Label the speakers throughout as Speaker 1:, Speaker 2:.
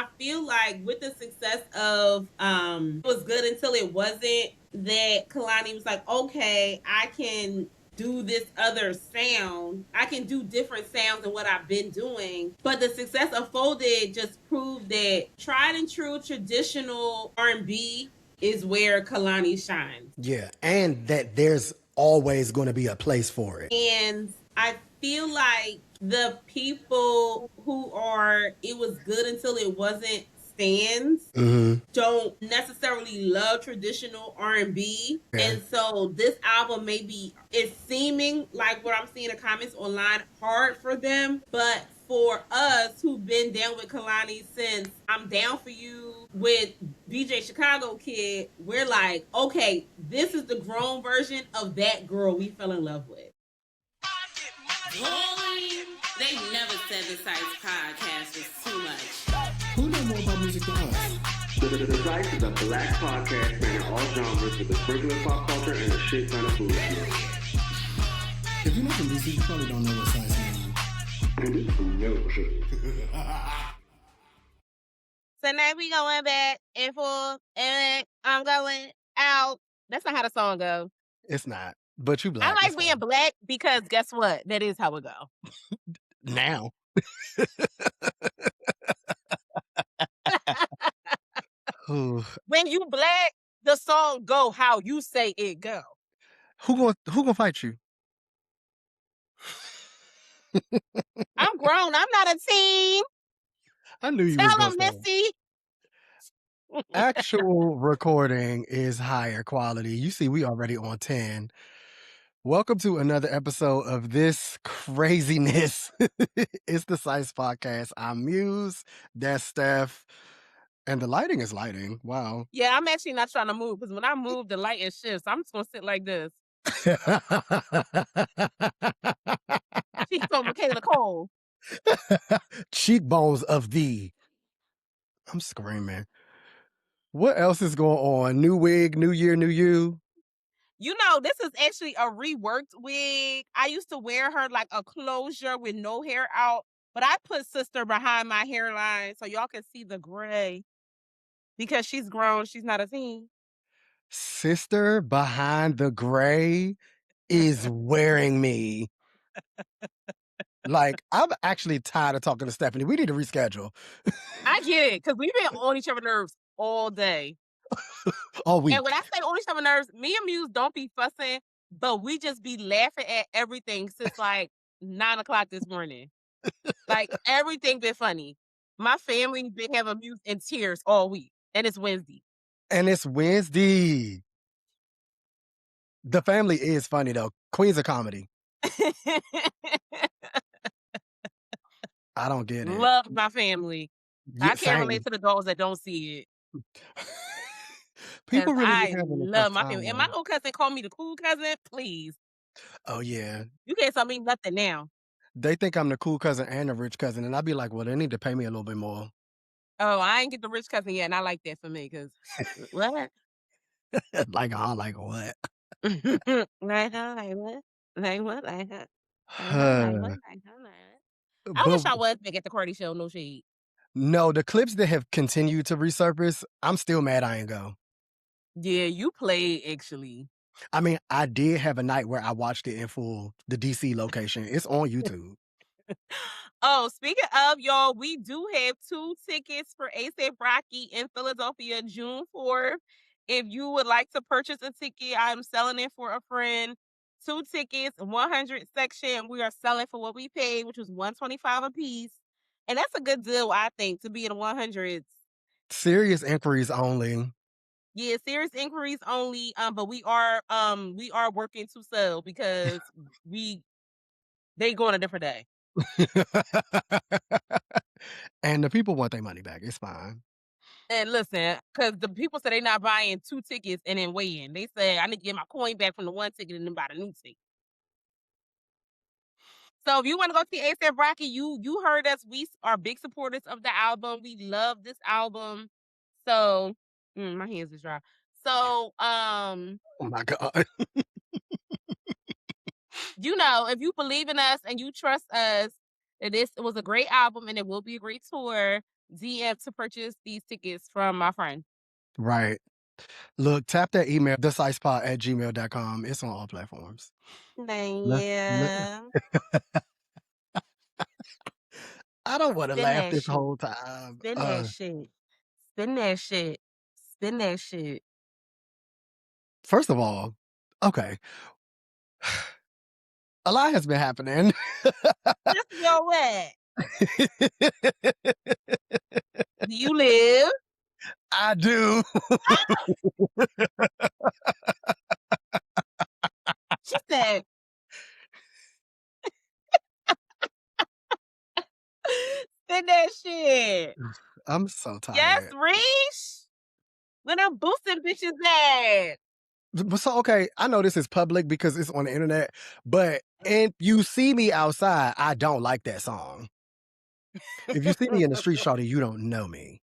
Speaker 1: I feel like with the success of it was good until it wasn't, that Kehlani was like, okay, I can do this other sound. I can do different sounds than what I've been doing. But the success of Folded just proved that tried and true traditional R&B is where Kehlani shines.
Speaker 2: Yeah, and that there's always going to be a place for it.
Speaker 1: And I feel like the people who are it was good until it wasn't stands don't necessarily love traditional R&B.
Speaker 2: Yeah.
Speaker 1: And so this album maybe is seeming like what I'm seeing in comments online hard for them, but for us who've been down with Kehlani since I'm Down For You with BJ Chicago Kid, we're like, okay, this is the grown version of that girl we fell in love with.
Speaker 3: Boy, they never said the Psyce podcast was too much.
Speaker 4: Who knows more about music than us?
Speaker 5: The Psyce is a black podcast spanning all genres with a sprinkle of pop culture and a shit ton of food.
Speaker 4: If you're not from DC, you probably don't know what Psyce means.
Speaker 1: So now we going back and forth, and I'm going out. That's not how the song goes.
Speaker 2: It's not. But you black.
Speaker 1: I like being black because guess what? That is how it go.
Speaker 2: Now.
Speaker 1: When you black, the song go how you say it go.
Speaker 2: Who gonna fight you?
Speaker 1: I'm grown. I'm not a teen.
Speaker 2: I knew you
Speaker 1: Tell
Speaker 2: was
Speaker 1: them,
Speaker 2: gonna say.
Speaker 1: Missy.
Speaker 2: Actual recording is higher quality. You see, we already on 10. Welcome to another episode of this craziness. It's the Psyce podcast. I'm Muse. That's Steph. And the lighting is lighting. Wow.
Speaker 1: Yeah, I'm actually not trying to move because when I move, the light is shifts. I'm just going to sit like this. She's so Michaela Cole.
Speaker 2: Cheekbones of thee. I'm screaming. What else is going on? New wig, new year, new you.
Speaker 1: You know, this is actually a reworked wig. I used to wear her like a closure with no hair out, but I put sister behind my hairline so y'all can see the gray because she's grown. She's not a teen.
Speaker 2: Sister behind the gray is wearing me. Like, I'm actually tired of talking to Stephanie. We need to reschedule.
Speaker 1: I get it because we've been on each other's nerves all day.
Speaker 2: All week.
Speaker 1: And when I say on each other's nerves, me and Muse don't be fussing, but we just be laughing at everything since like 9 o'clock this morning. Like everything been funny. My family been having Muse in tears all week, and it's Wednesday.
Speaker 2: And it's Wednesday. The family is funny though. Queens of comedy. I don't get it.
Speaker 1: Love my family.
Speaker 2: Yeah,
Speaker 1: I can't relate to the dogs that don't see it.
Speaker 2: People really
Speaker 1: I
Speaker 2: having a
Speaker 1: love
Speaker 2: tough
Speaker 1: my
Speaker 2: time,
Speaker 1: family. And
Speaker 2: though.
Speaker 1: my little cousin called me the cool cousin. Please.
Speaker 2: Oh yeah.
Speaker 1: You can't tell me nothing now.
Speaker 2: They think I'm the cool cousin and the rich cousin, and I'd be like, well, they need to pay me a little bit more.
Speaker 1: Oh, I ain't get the rich cousin yet, and I like that for me because what?
Speaker 2: Like, like what?
Speaker 1: Like what? Like what? Like what? I wish I was back at the Cardi show. No shade.
Speaker 2: No, the clips that have continued to resurface, I'm still mad I ain't go.
Speaker 1: Yeah, you played actually.
Speaker 2: I mean, I did have a night where I watched it in full, the DC location. It's on YouTube.
Speaker 1: Oh, speaking of, y'all, we do have 2 tickets for A$AP Rocky in Philadelphia, June 4th. If you would like to purchase a ticket, I'm selling it for a friend. 2 tickets, 100 section. We are selling for what we paid, which was $125 a piece. And that's a good deal, I think, to be in the 100s.
Speaker 2: Serious inquiries only.
Speaker 1: Yeah, serious inquiries only. But we are working to sell because they go on a different day.
Speaker 2: And the people want their money back. It's fine.
Speaker 1: And listen, because the people say they're not buying 2 tickets and then weighing. They say I need to get my coin back from the 1 ticket and then buy the new ticket. So if you want to go see A$AP Rocky, you heard us. We are big supporters of the album. We love this album. So my hands is dry. So
Speaker 2: oh my God.
Speaker 1: You know, if you believe in us and you trust us, that it was a great album and it will be a great tour, DM to purchase these tickets from my friend.
Speaker 2: Right. Look, tap that email, theslicepod@gmail.com. It's on all platforms.
Speaker 1: Yeah.
Speaker 2: I don't want to
Speaker 1: Spin
Speaker 2: laugh
Speaker 1: that
Speaker 2: this
Speaker 1: shit.
Speaker 2: whole time.
Speaker 1: Spin that shit. Spin that shit. Spin that shit.
Speaker 2: First of all, okay. A lot has been happening.
Speaker 1: Just go where? Do you live?
Speaker 2: I do.
Speaker 1: She said, spin that shit.
Speaker 2: I'm so
Speaker 1: Yes,
Speaker 2: tired.
Speaker 1: Reese. When I'm boosting bitches at.
Speaker 2: So, okay, I know this is public because it's on the internet, but if you see me outside, I don't like that song. If you see me in the street, shawty, you don't know me.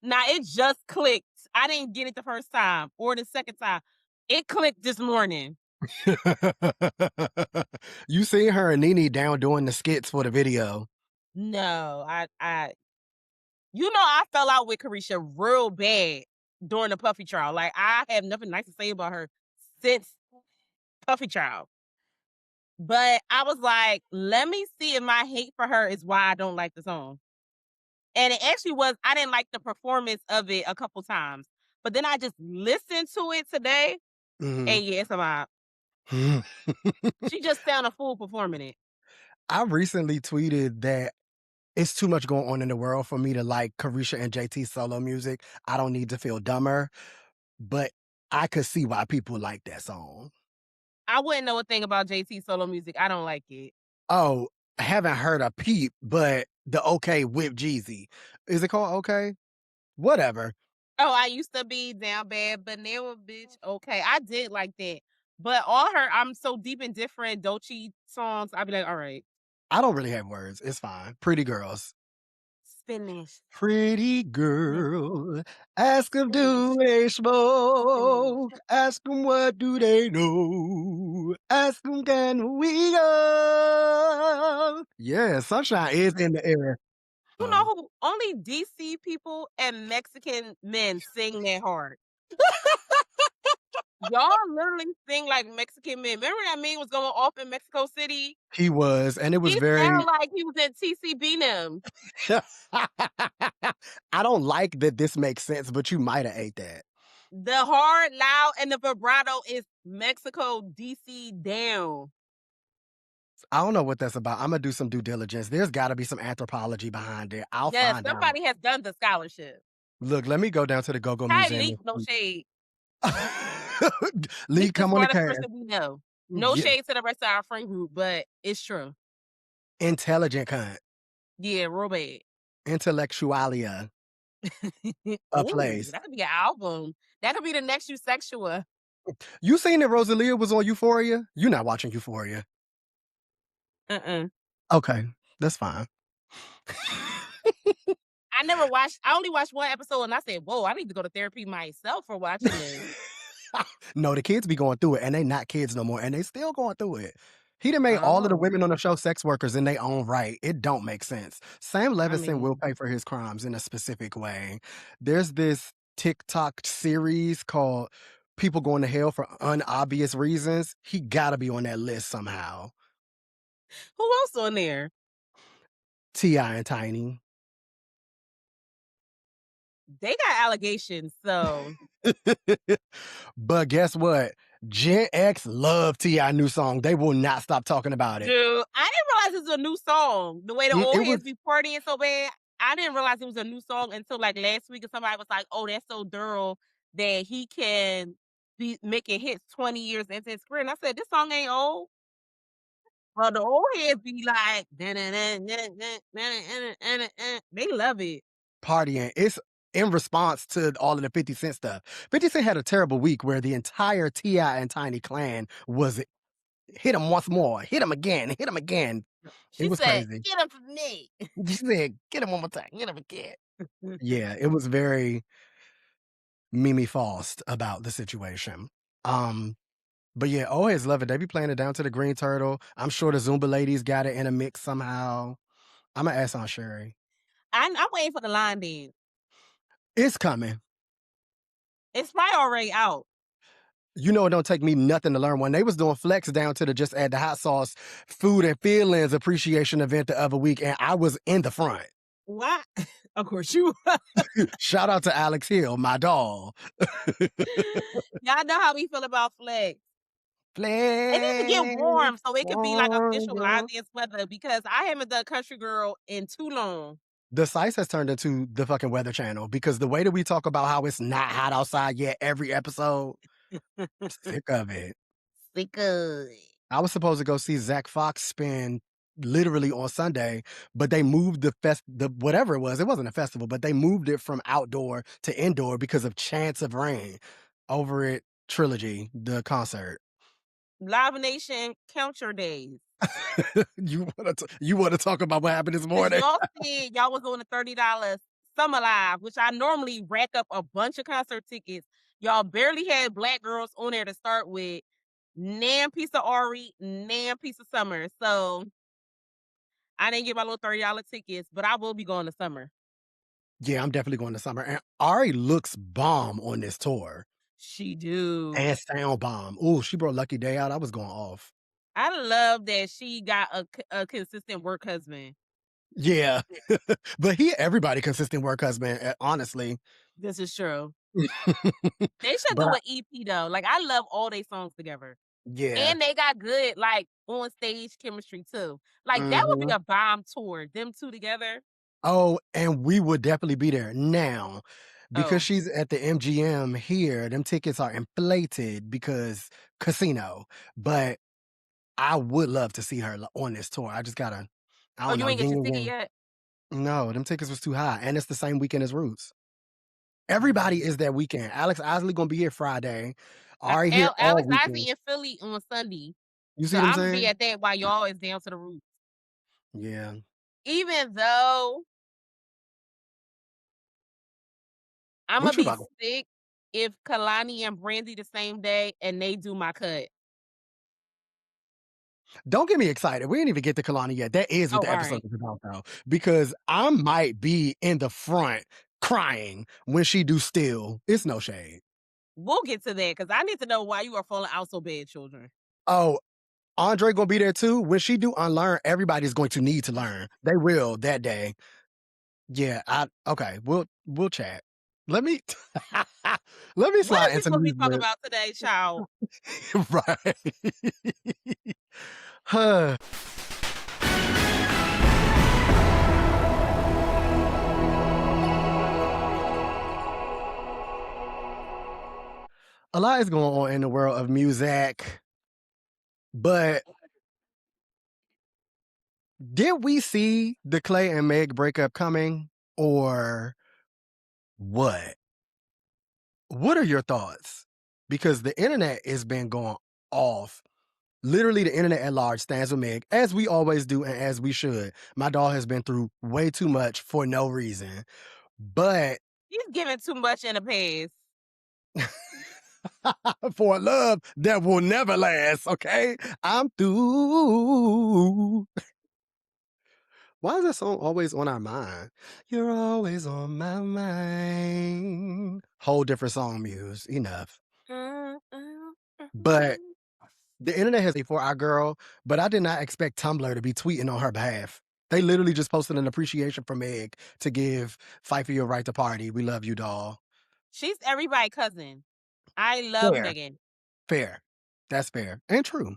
Speaker 1: Now, it just clicked. I didn't get it the first time or the second time. It clicked this morning.
Speaker 2: You seen her and Nene down doing the skits for the video.
Speaker 1: No, I fell out with Carisha real bad during the Puffy trial. Like, I have nothing nice to say about her since Puffy trial. But I was like, let me see if my hate for her is why I don't like the song. And it actually was, I didn't like the performance of it a couple times. But then I just listened to it today.
Speaker 2: Mhm.
Speaker 1: And yeah, it's a vibe. She just sounded a fool performing it.
Speaker 2: I recently tweeted that it's too much going on in the world for me to like Carisha and JT's solo music. I don't need to feel dumber, but I could see why people like that song.
Speaker 1: I wouldn't know a thing about JT solo music. I don't like it.
Speaker 2: Oh, I haven't heard a peep, but the OK with Jeezy. Is it called OK? Whatever.
Speaker 1: Oh, I used to be down bad, but now a bitch. Okay, I did like that. But all her I'm So Deep and Different Dolce songs, I'd be like, all right.
Speaker 2: I don't really have words. It's fine. Pretty girls.
Speaker 1: Spinach.
Speaker 2: Pretty girl, ask them do they smoke, ask them what do they know, ask them can we go. Yeah, sunshine is in the air.
Speaker 1: You know who? Only DC people and Mexican men sing that hard. Y'all literally sing like Mexican men. Remember that man was going off in Mexico City?
Speaker 2: He was, and it was
Speaker 1: He
Speaker 2: very.
Speaker 1: sounded like he was in TCB them.
Speaker 2: I don't like that this makes sense, but you might have ate that.
Speaker 1: The hard, loud, and the vibrato is Mexico DC down.
Speaker 2: I don't know what that's about. I'm gonna do some due diligence. There's got to be some anthropology behind it. I'll
Speaker 1: Yes,
Speaker 2: find out.
Speaker 1: somebody has done the scholarship.
Speaker 2: Look, let me go down to the Go-Go
Speaker 1: Hi,
Speaker 2: Museum.
Speaker 1: Leak, no shade.
Speaker 2: Leak, come on the cast.
Speaker 1: Person we know. No shade to the rest of our friend group, but it's true.
Speaker 2: Intelligent cunt.
Speaker 1: Yeah, real bad.
Speaker 2: Intellectualia. A place.
Speaker 1: That could be an album. That could be the next Eusexual.
Speaker 2: You seen that Rosalia was on Euphoria? You're not watching Euphoria. Okay, that's fine.
Speaker 1: I only watched one episode and I said, whoa, I need to go to therapy myself for watching this.
Speaker 2: No, the kids be going through it and they not kids no more and they still going through it. He done made all of the women on the show sex workers in their own right. It don't make sense. Sam Levinson will pay for his crimes in a specific way. There's this TikTok series called People Going to Hell for Unobvious Reasons. He gotta be on that list somehow.
Speaker 1: Who else on there?
Speaker 2: T.I. and Tiny.
Speaker 1: They got allegations, so.
Speaker 2: But guess what? Gen X love T.I. new song. They will not stop talking about it.
Speaker 1: Dude, I didn't realize it was a new song. The way the old heads be partying so bad, I didn't realize it was a new song until like last week and somebody was like, oh, that's so Daryl that he can be making hits 20 years into his career. And I said, this song ain't old. Well, the old heads be like, they love it.
Speaker 2: Partying. It's in response to all of the 50 Cent stuff. 50 Cent had a terrible week where the entire T.I. and Tiny clan was hit him once more, hit him again, hit him again.
Speaker 1: She
Speaker 2: it was
Speaker 1: said,
Speaker 2: crazy.
Speaker 1: Get him for me.
Speaker 2: She said, get him one more time, get him again. Yeah, it was very Mimi Faust about the situation. But yeah, always love it. They be playing it down to the Green Turtle. I'm sure the Zumba ladies got it in a mix somehow. I'm gonna ask Aunt Sherry.
Speaker 1: I'm waiting for the line dance.
Speaker 2: It's coming.
Speaker 1: It's probably already out.
Speaker 2: You know, it don't take me nothing to learn one. They was doing flex down to the Just Add the Hot Sauce Food and Feelings appreciation event the other week, and I was in the front.
Speaker 1: What? Of course you.
Speaker 2: Shout out to Alex Hill, my dog.
Speaker 1: Y'all know how we feel about flex.
Speaker 2: Flex.
Speaker 1: It needs to get warm so it could be like official line dance weather because I haven't done Country Girl in too long.
Speaker 2: The Psyce has turned into the fucking Weather Channel because the way that we talk about how it's not hot outside yet every episode, sick of it.
Speaker 1: Sick of it.
Speaker 2: I was supposed to go see Zach Fox spin literally on Sunday, but they moved the whatever it was. It wasn't a festival, but they moved it from outdoor to indoor because of chance of rain over at Trilogy, the concert.
Speaker 1: Live Nation, count your days.
Speaker 2: You want to talk about what happened this morning?
Speaker 1: Y'all said y'all was on the $30 Summer Live, which I normally rack up a bunch of concert tickets. Y'all barely had black girls on there to start with. Nan piece of Ari, nan piece of Summer. So I didn't get my little $30 tickets, but I will be going to Summer.
Speaker 2: Yeah, I'm definitely going to Summer. And Ari looks bomb on this tour.
Speaker 1: She do.
Speaker 2: And sound bomb. Ooh, she brought Lucky Day out. I was going off.
Speaker 1: I love that she got a consistent work husband.
Speaker 2: Yeah. But everybody consistent work husband, honestly.
Speaker 1: This is true. They should do an EP though. Like I love all their songs together.
Speaker 2: Yeah.
Speaker 1: And they got good like on stage chemistry too. Like that would be a bomb tour. Them two together.
Speaker 2: Oh, and we would definitely be there. Now, because she's at the MGM here, them tickets are inflated because casino. But I would love to see her on this tour. I just gotta, I don't know.
Speaker 1: You ain't get your ticket yet?
Speaker 2: No, them tickets was too high. And it's the same weekend as Roots. Everybody is that weekend. Alex Isley gonna be here Friday. Ari here all
Speaker 1: Alex
Speaker 2: weekend.
Speaker 1: Isley in Philly on Sunday.
Speaker 2: You see what I'm saying?
Speaker 1: I'm gonna be at that while y'all is down to the Roots.
Speaker 2: Yeah.
Speaker 1: Even though I'm gonna be sick if Kehlani and Brandy the same day and they do my cut.
Speaker 2: Don't get me excited. We didn't even get to Kehlani yet. That is what the episode is about, though. Because I might be in the front crying when she do Still. It's no shade.
Speaker 1: We'll get to that because I need to know why you are falling out so bad, children.
Speaker 2: Oh, Andre gonna be there too. When she do Unlearn, everybody's going to need to learn. They will that day. Yeah, okay. We'll chat. Let me slide into
Speaker 1: what we talk about today, child.
Speaker 2: Right. Huh. A lot is going on in the world of music, but did we see the Clay and Meg breakup coming, or what? What are your thoughts? Because the internet has been going off. Literally, the internet at large stands with Meg, as we always do and as we should. My dog has been through way too much for no reason. But
Speaker 1: he's giving too much in the past.
Speaker 2: For a love that will never last, okay? I'm through. Why is that song always on our mind? You're always on my mind. Whole different song, Muse. Enough. But the internet has for our girl, but I did not expect Tumblr to be tweeting on her behalf. They literally just posted an appreciation for Meg to give Fight for Your Right to Party. We love you, doll.
Speaker 1: She's everybody's cousin. I love Megan.
Speaker 2: Fair. That's fair. And true.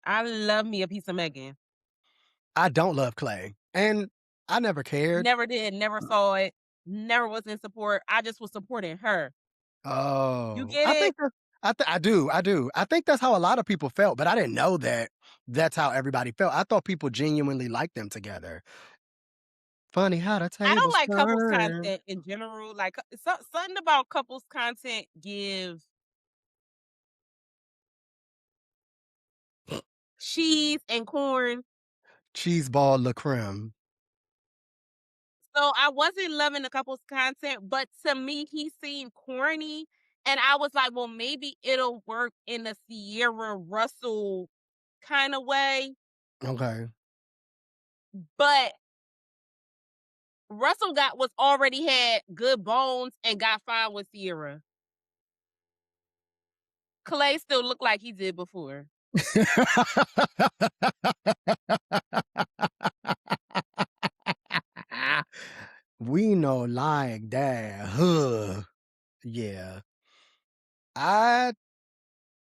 Speaker 1: I love me a piece of Megan.
Speaker 2: I don't love Clay. And I never cared.
Speaker 1: Never did. Never saw it. Never was in support. I just was supporting her.
Speaker 2: Oh.
Speaker 1: You get it?
Speaker 2: I do. I think that's how a lot of people felt, but I didn't know that that's how everybody felt. I thought people genuinely liked them together. Funny how the tables
Speaker 1: I don't like
Speaker 2: turn.
Speaker 1: couples content in general. Like something about couples content give cheese and corn.
Speaker 2: Cheese ball la creme.
Speaker 1: So I wasn't loving the couple's content, but to me, he seemed corny. And I was like, well, maybe it'll work in the Sierra Russell kind of way.
Speaker 2: Okay.
Speaker 1: But Russell was already had good bones and got fine with Sierra. Clay still looked like he did before.
Speaker 2: We know like that. Huh. Yeah. I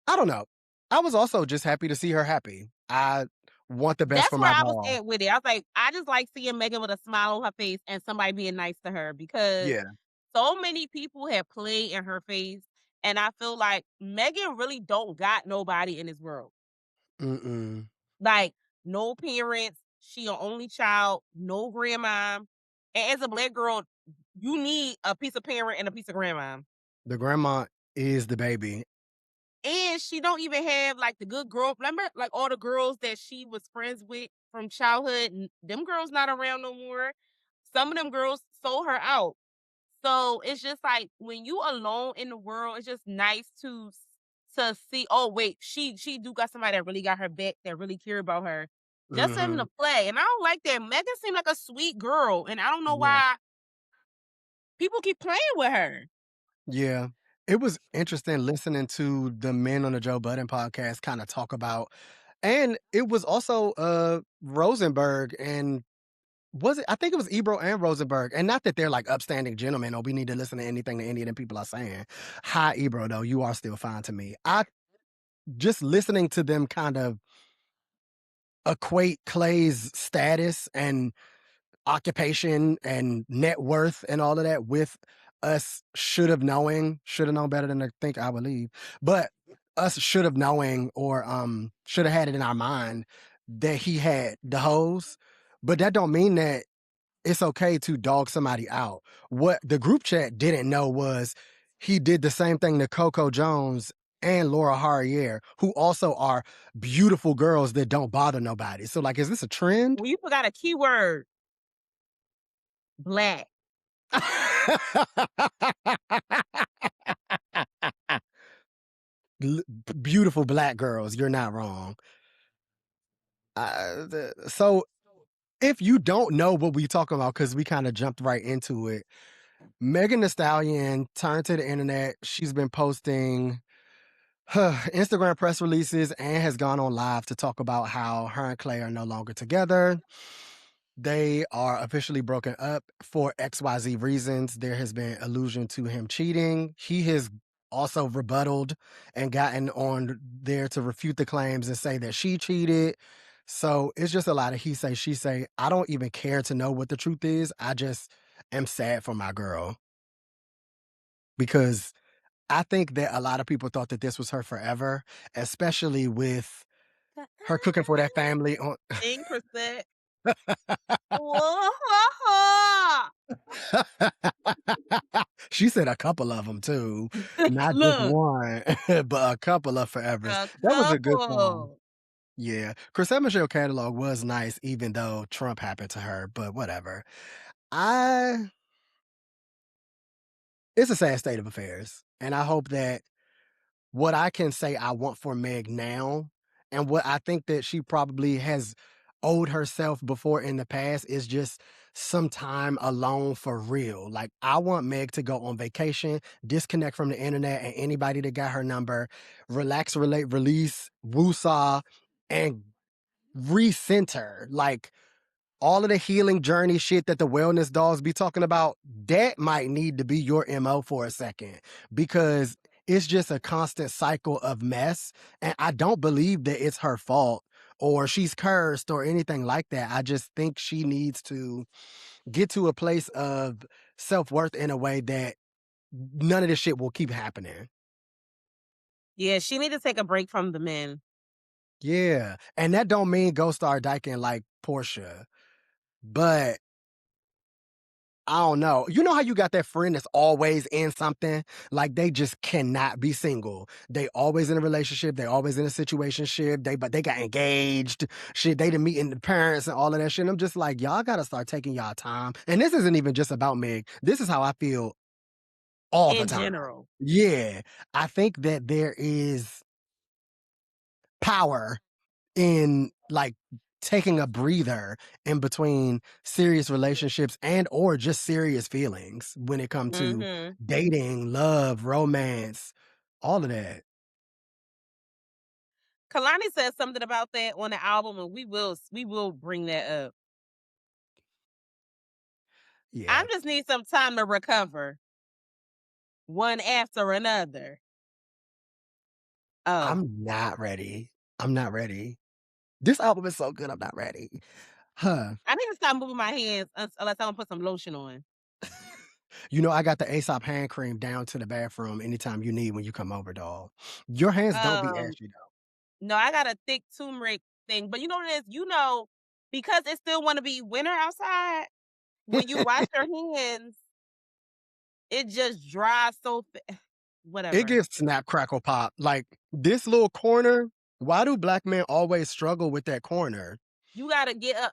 Speaker 2: don't know. I was also just happy to see her happy. I want the best
Speaker 1: That's
Speaker 2: for
Speaker 1: where
Speaker 2: my
Speaker 1: I was
Speaker 2: doll.
Speaker 1: at with it. I was like, I just like seeing Megan with a smile on her face and somebody being nice to her, because
Speaker 2: Yeah.
Speaker 1: so many people have played in her face, and I feel like Megan really don't got nobody in this world.
Speaker 2: Mm-mm.
Speaker 1: Like, no parents, she an only child, no grandma. And as a Black girl, you need a piece of parent and a piece of grandma.
Speaker 2: The grandma is the baby.
Speaker 1: And she don't even have like the good girl. Remember, like all the girls that she was friends with from childhood, them girls not around no more. Some of them girls sold her out. So it's just like when you alone in the world, it's just nice to see. Oh wait, she do got somebody that really got her back, that really care about her. Just in the play, and I don't like that. Megan seemed like a sweet girl, and I don't know why people keep playing with her.
Speaker 2: Yeah. It was interesting listening to the Men on the Joe Budden podcast kind of talk about, and it was also Rosenberg, and I think it was Ebro and Rosenberg, and not that they're like upstanding gentlemen or we need to listen to anything that any of them people are saying. Hi, Ebro, though, you are still fine to me. I just listening to them kind of equate Clay's status and occupation and net worth and all of that with us should have known better than to think I would leave, but us should have knowing or should have had it in our mind that he had the hose. But that don't mean that it's okay to dog somebody out. What the group chat didn't know was he did the same thing to Coco Jones and Laura Harrier, who also are beautiful girls that don't bother nobody. So, like, is this a trend?
Speaker 1: Well, you forgot a keyword. Black.
Speaker 2: Beautiful Black girls. You're not wrong. So if you don't know what we talking about, because we kind of jumped right into it, Megan Thee Stallion turned to the internet. She's been posting her Instagram press releases and has gone on live to talk about how her and Clay are no longer together. They are officially broken up for XYZ reasons. There has been allusion to him cheating. He has also rebutted and gotten on there to refute the claims and say that she cheated. So it's just a lot of he say, she say. I don't even care to know what the truth is. I just am sad for my girl. Because I think that a lot of people thought that this was her forever, especially with her cooking for that family on
Speaker 1: 10%.
Speaker 2: She said a couple of them too, not just
Speaker 1: Look,
Speaker 2: one, but a couple of forevers.
Speaker 1: a
Speaker 2: That was a good song.
Speaker 1: couple.
Speaker 2: Yeah, Chrisette Michelle catalog was nice, even though Trump happened to her. But whatever. It's a sad state of affairs, and I hope that what I can say I want for Meg now, and what I think that she probably has owed herself before in the past, is just some time alone for real. Like, I want Meg to go on vacation, disconnect from the internet and anybody that got her number, relax, relate, release, woosah, and recenter. Like, all of the healing journey shit that the wellness dolls be talking about, that might need to be your MO for a second, because it's just a constant cycle of mess. And I don't believe that it's her fault or she's cursed or anything like that. I just think she needs to get to a place of self-worth in a way that none of this shit will keep happening.
Speaker 1: Yeah, she need to take a break from the men.
Speaker 2: Yeah. And that don't mean go start dyking like Portia. But I don't know. You know how you got that friend that's always in something? Like, they just cannot be single. They always in a relationship. They always in a situationship. But they got engaged. Shit, they done meeting the parents and all of that shit. And I'm just like, y'all got to start taking y'all time. And this isn't even just about Meg. This is how I feel all the
Speaker 1: In
Speaker 2: time.
Speaker 1: general.
Speaker 2: Yeah. I think that there is power in, like, taking a breather in between serious relationships and or just serious feelings when it comes to dating, love, romance, all of that.
Speaker 1: Kehlani said something about that on the album, and we will bring that up.
Speaker 2: Yeah.
Speaker 1: I just need some time to recover. One after another. Oh.
Speaker 2: I'm not ready. I'm not ready. This album is so good, I'm not ready. Huh.
Speaker 1: I need to stop moving my hands unless I'm gonna put some lotion on.
Speaker 2: You know, I got the Aesop hand cream down to the bathroom anytime you need when you come over, doll. Your hands don't be ashy, though.
Speaker 1: No, I got a thick turmeric thing. But you know what it is? You know, because it still want to be winter outside, when you wash your hands, it just dries so whatever.
Speaker 2: It gives snap, crackle, pop. Like, this little corner, why do black men always struggle with that corner?
Speaker 1: You gotta get up.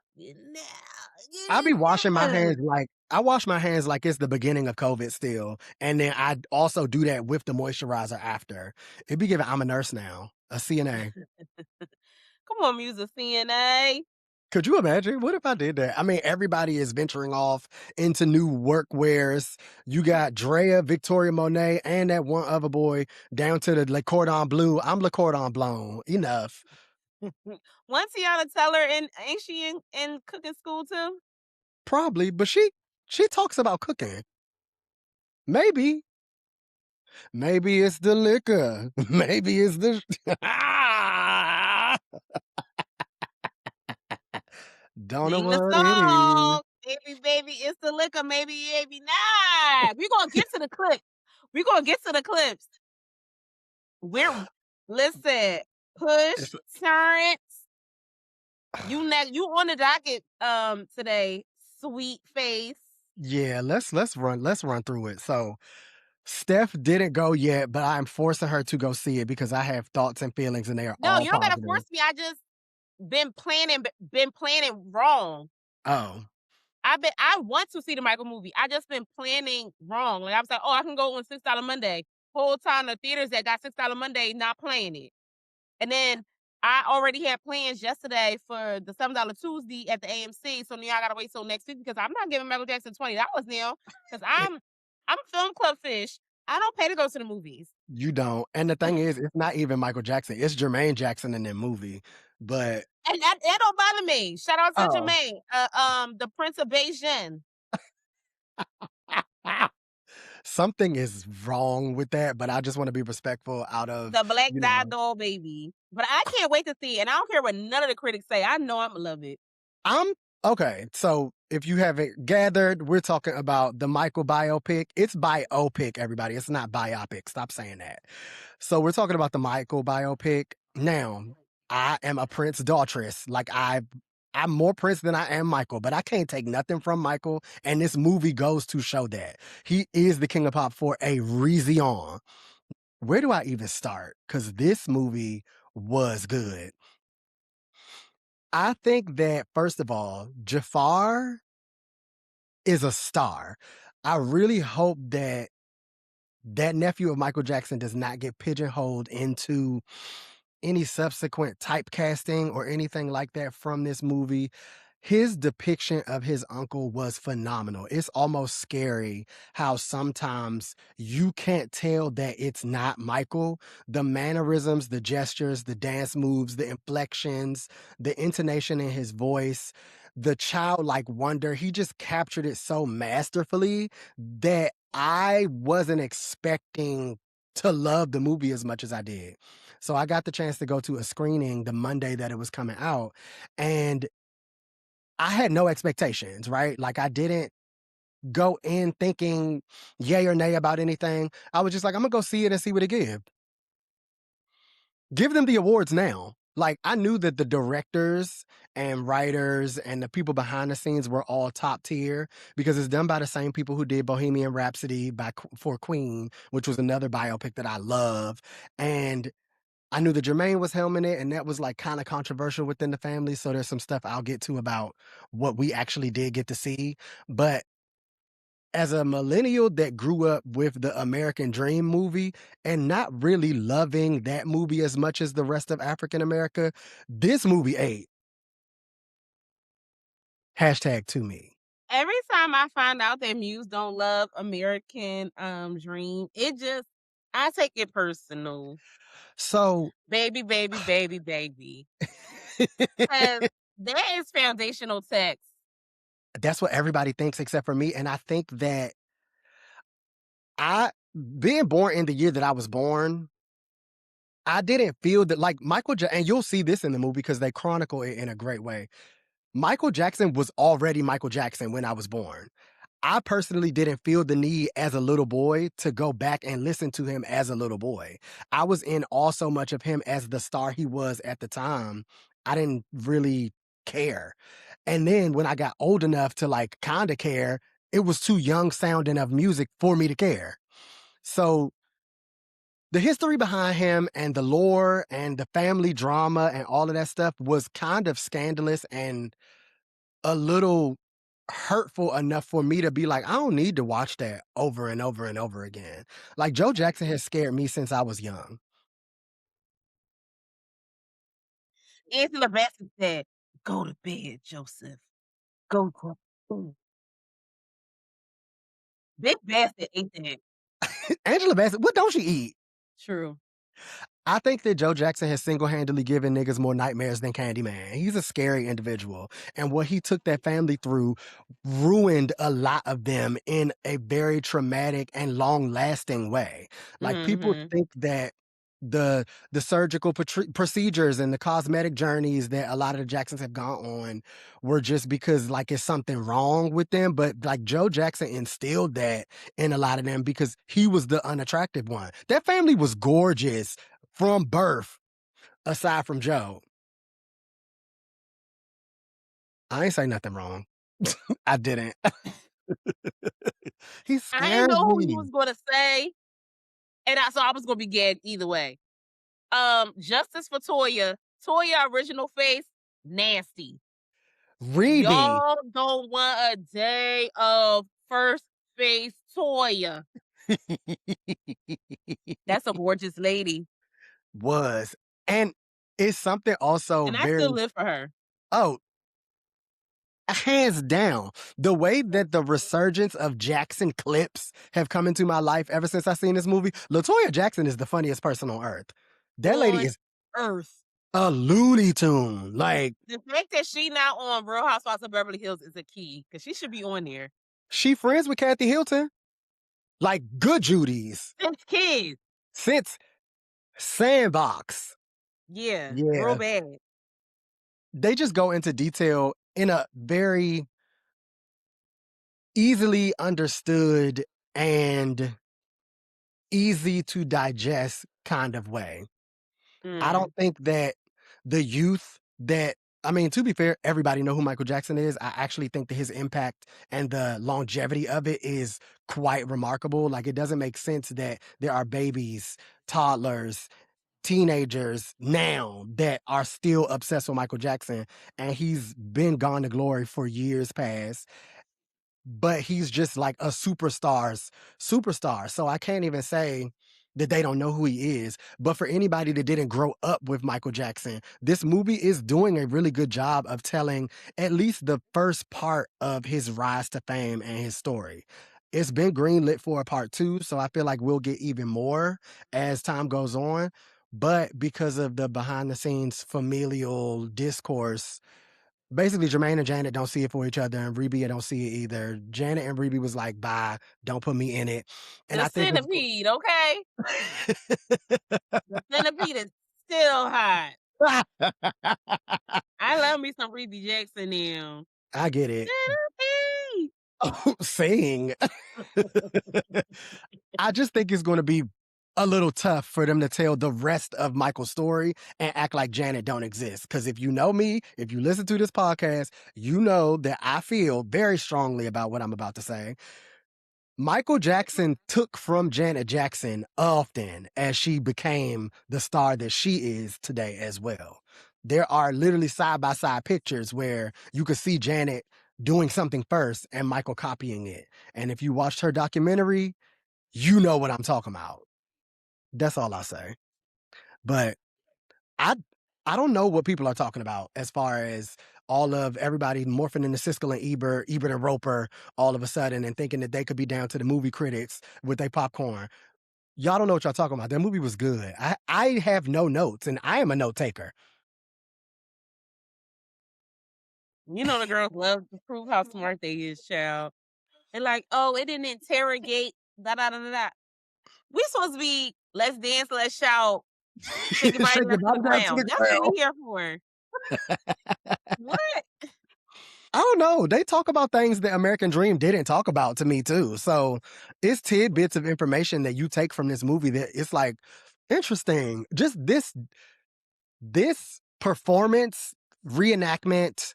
Speaker 2: I be washing my hands like, I wash my hands like it's the beginning of COVID still. And then I also do that with the moisturizer after. It be giving, I'm a nurse now, a CNA.
Speaker 1: Come on, Muse, a CNA.
Speaker 2: Could you imagine? What if I did that? I mean, everybody is venturing off into new work wears. You got Drea, Victoria Monet, and that one other boy down to the Le Cordon Bleu. I'm Le Cordon Bleu. Enough.
Speaker 1: Once Tiana Teller, and ain't she in cooking school too?
Speaker 2: Probably, but she talks about cooking. Maybe it's the liquor. Maybe it's the don't know
Speaker 1: Sing the
Speaker 2: what
Speaker 1: song.
Speaker 2: it is.
Speaker 1: Baby, it's the liquor. Maybe not. We're gonna get to the clip. We're gonna get to the clips. Listen, push, turrets. You on the docket today, sweet face.
Speaker 2: Yeah, let's run through it. So Steph didn't go yet, but I'm forcing her to go see it because I have thoughts and feelings and they are
Speaker 1: No,
Speaker 2: all
Speaker 1: you don't gotta
Speaker 2: positive.
Speaker 1: force me. I just been planning wrong.
Speaker 2: Oh.
Speaker 1: I want to see the Michael movie. I just been planning wrong. Like I was like, oh, I can go on $6 Monday. Whole time the theaters that got $6 Monday not playing it. And then I already had plans yesterday for the $7 Tuesday at the AMC. So now I gotta wait till next week because I'm not giving Michael Jackson $20 now. Because I'm a film club fish. I don't pay to go to the movies.
Speaker 2: You don't. And the thing is, it's not even Michael Jackson. It's Jermaine Jackson in that movie. But
Speaker 1: and that don't bother me. Shout out to Jermaine, the Prince of Beijing.
Speaker 2: Something is wrong with that, but I just want to be respectful out of
Speaker 1: the Black Doll baby. But I can't wait to see it, and I don't care what none of the critics say. I know I'm gonna love it.
Speaker 2: Okay, so if you haven't gathered, we're talking about the Michael biopic. It's biopic, everybody. It's not biopic. Stop saying that. So we're talking about the Michael biopic. Now, I am a Prince daughtress. Like I'm more Prince than I am Michael, but I can't take nothing from Michael. And this movie goes to show that he is the king of pop for a reason. Where do I even start? Because this movie was good. I think that, first of all, Jafar is a star. I really hope that nephew of Michael Jackson does not get pigeonholed into any subsequent typecasting or anything like that from this movie. His depiction of his uncle was phenomenal. It's almost scary how sometimes you can't tell that it's not Michael. The mannerisms, the gestures, the dance moves, the inflections, the intonation in his voice, the childlike wonder, he just captured it so masterfully that I wasn't expecting to love the movie as much as I did. So I got the chance to go to a screening the Monday that it was coming out, and I had no expectations, right? Like I didn't go in thinking yay or nay about anything. I was just like, I'm gonna go see it and see what it gives. Give them the awards now. Like I knew that the directors and writers and the people behind the scenes were all top tier because it's done by the same people who did Bohemian Rhapsody for Queen, which was another biopic that I love. And I knew that Jermaine was helming it, and that was like kind of controversial within the family. So there's some stuff I'll get to about what we actually did get to see. But as a millennial that grew up with the American Dream movie and not really loving that movie as much as the rest of African America, this movie ate. Hashtag to me.
Speaker 1: Every time I find out that Muse don't love American Dream, I take it personal.
Speaker 2: So
Speaker 1: Baby, baby, baby, baby. Because that is foundational text.
Speaker 2: that's what everybody thinks except for me. And I think that being born in the year that I was born, I didn't feel that like Michael and you'll see this in the movie because they chronicle it in a great way. Michael Jackson was already Michael Jackson when I was born. I personally didn't feel the need as a little boy to go back and listen to him as a little boy. I was in awe so much of him as the star he was at the time. I didn't really care. And then when I got old enough to like kind of care, it was too young sounding of music for me to care. So the history behind him and the lore and the family drama and all of that stuff was kind of scandalous and a little hurtful enough for me to be like, I don't need to watch that over and over and over again. Like Joe Jackson has scared me since I was young.
Speaker 1: Angela Bassett said, "Go to bed, Joseph. Go to bed." Big Bassett ate that.
Speaker 2: Angela Bassett, what don't she eat?
Speaker 1: True.
Speaker 2: I think that Joe Jackson has single-handedly given niggas more nightmares than Candyman. He's a scary individual. And what he took that family through ruined a lot of them in a very traumatic and long-lasting way. Like people think that the surgical procedures and the cosmetic journeys that a lot of the Jacksons have gone on were just because like it's something wrong with them. But like Joe Jackson instilled that in a lot of them because he was the unattractive one. That family was gorgeous from birth, aside from Joe. I ain't say nothing wrong. I didn't. He
Speaker 1: I didn't
Speaker 2: scared
Speaker 1: know who you
Speaker 2: me.
Speaker 1: was gonna say, and so I was gonna be gagged either way. Justice for Toya. Toya original face, nasty.
Speaker 2: Reedy.
Speaker 1: Y'all don't want a day of first face Toya. That's a gorgeous lady.
Speaker 2: Was. And it's something also
Speaker 1: And I
Speaker 2: very
Speaker 1: still live for her.
Speaker 2: Oh, hands down. The way that the resurgence of Jackson clips have come into my life ever since I seen this movie, LaToya Jackson is the funniest person on earth. That lady is
Speaker 1: Earth.
Speaker 2: a Looney Tune. Like
Speaker 1: The fact that she now on Real Housewives of Beverly Hills is a key because she should be on there.
Speaker 2: she friends with Kathy Hilton. Like good Judy's.
Speaker 1: Since kids.
Speaker 2: Since Sandbox.
Speaker 1: Yeah.
Speaker 2: Yeah.
Speaker 1: Real bad.
Speaker 2: They just go into detail in a very easily understood and easy to digest kind of way. I don't think that the youth that I mean, to be fair, everybody know who Michael Jackson is. I actually think that his impact and the longevity of it is quite remarkable. Like, it doesn't make sense that there are babies, toddlers, teenagers now that are still obsessed with Michael Jackson, and he's been gone to glory for years past. But he's just like a superstar's superstar. So I can't even say that they don't know who he is. But for anybody that didn't grow up with Michael Jackson, this movie is doing a really good job of telling at least the first part of his rise to fame and his story. It's been greenlit for a part 2, so I feel like we'll get even more as time goes on. But because of the behind the scenes familial discourse, basically Jermaine and Janet don't see it for each other, and Reby don't see it either. Janet and Reby was like, bye, don't put me in it. And
Speaker 1: the
Speaker 2: I think
Speaker 1: centipede, okay? The centipede is still hot. I love me some Reby Jackson now.
Speaker 2: I get it.
Speaker 1: Centipede!
Speaker 2: Oh, sing. I just think it's going to be a little tough for them to tell the rest of Michael's story and act like Janet don't exist. Because if you know me, if you listen to this podcast, you know that I feel very strongly about what I'm about to say. Michael Jackson took from Janet Jackson often as she became the star that she is today as well. There are literally side-by-side pictures where you could see Janet doing something first and Michael copying it. And if you watched her documentary, you know what I'm talking about. That's all I say. But I don't know what people are talking about as far as all of everybody morphing into Siskel and Ebert and Roper all of a sudden and thinking that they could be down to the movie critics with their popcorn. Y'all don't know what y'all talking about. That movie was good. I have no notes, and I am a note taker.
Speaker 1: You know the girls love to prove how smart they is, child. They're like, oh, it didn't interrogate, da-da-da-da-da. We supposed to be, let's dance, let's shout, shake your body down to the ground. That's what we here for. What?
Speaker 2: I don't know. They talk about things that American Dream didn't talk about to me too. So it's tidbits of information that you take from this movie that it's like interesting. Just this performance, reenactment,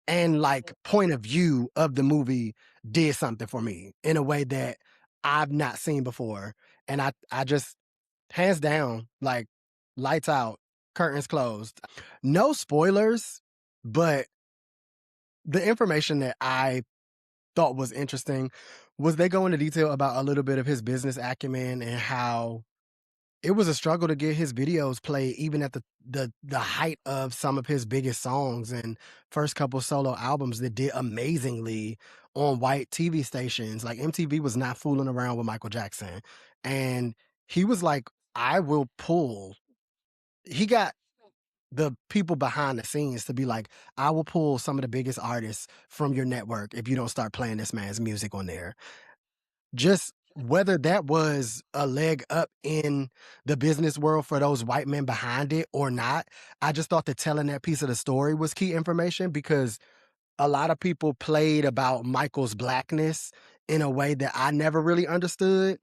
Speaker 2: and like point of view of the movie did something for me in a way that I've not seen before. And I just, hands down, like lights out, curtains closed. No spoilers, but the information that I thought was interesting was they go into detail about a little bit of his business acumen and how it was a struggle to get his videos played even at the height of some of his biggest songs and first couple solo albums that did amazingly on white TV stations. Like MTV was not fooling around with Michael Jackson. And he was like, I will pull. He got the people behind the scenes to be like, I will pull some of the biggest artists from your network if you don't start playing this man's music on there. Just whether that was a leg up in the business world for those white men behind it or not, I just thought that telling that piece of the story was key information because a lot of people played about Michael's blackness in a way that I never really understood.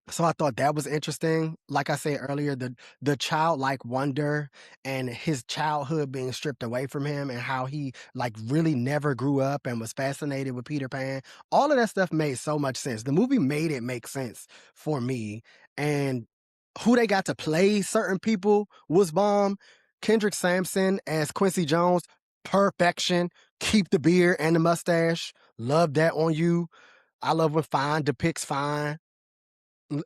Speaker 2: So I thought that was interesting. Like I said earlier, the childlike wonder and his childhood being stripped away from him and how he like really never grew up and was fascinated with Peter Pan. All of that stuff made so much sense. The movie made it make sense for me. And who they got to play certain people was bomb. Kendrick Sampson as Quincy Jones, perfection. Keep the beard and the mustache. Love that on you. I love when Fine depicts Fine.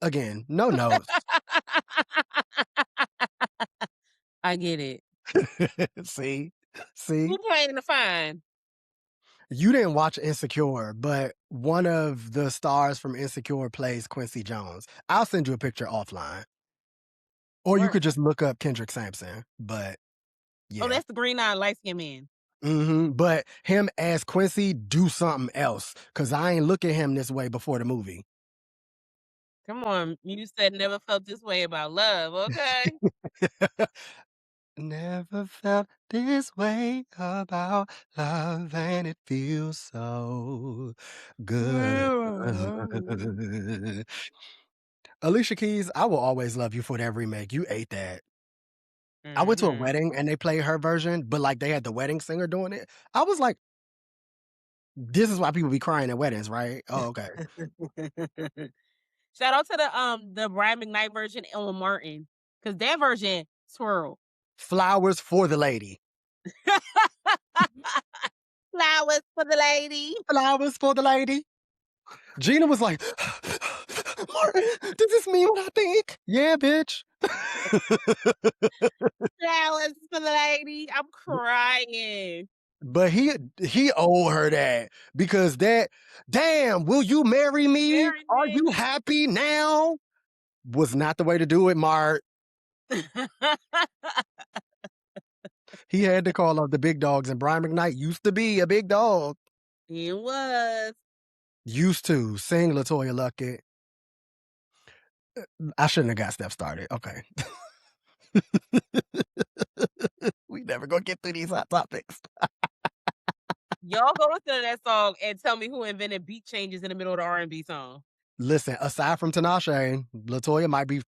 Speaker 2: Again, no notes.
Speaker 1: I get it.
Speaker 2: See?
Speaker 1: Who playing the Fine?
Speaker 2: You didn't watch Insecure, but one of the stars from Insecure plays Quincy Jones. I'll send you a picture offline. Or you could just look up Kendrick Sampson, but yeah.
Speaker 1: Oh, that's the green-eyed light-skinned man.
Speaker 2: But him as Quincy, do something else, because I ain't look at him this way before the movie.
Speaker 1: Come on, you said never felt this way about love, okay?
Speaker 2: Never felt this way about love, and it feels so good. Alicia Keys, I will always love you for that remake. You ate that. I went to a wedding and they played her version, but like they had the wedding singer doing it. I was like, this is why people be crying at weddings, right? Oh, okay.
Speaker 1: Shout out to the Brian McKnight version on Martin, because that version swirl.
Speaker 2: Flowers for the lady.
Speaker 1: Flowers for the lady.
Speaker 2: Flowers for the lady. Gina was like, Martin, does this mean what I think? Yeah, bitch.
Speaker 1: Flowers for the lady. I'm crying.
Speaker 2: But he owed her that because that, damn, will you marry me? Are you happy now? Was not the way to do it, Mart. He had to call up the big dogs, and Brian McKnight used to be a big dog.
Speaker 1: He was.
Speaker 2: Used to. Sing LaToya Luckett. I shouldn't have got Steph started. Okay. We never gonna get through these hot topics.
Speaker 1: Y'all go listen to that song and tell me who invented beat changes in the middle of the R&B song.
Speaker 2: Listen, aside from Tinashe, LaToya might be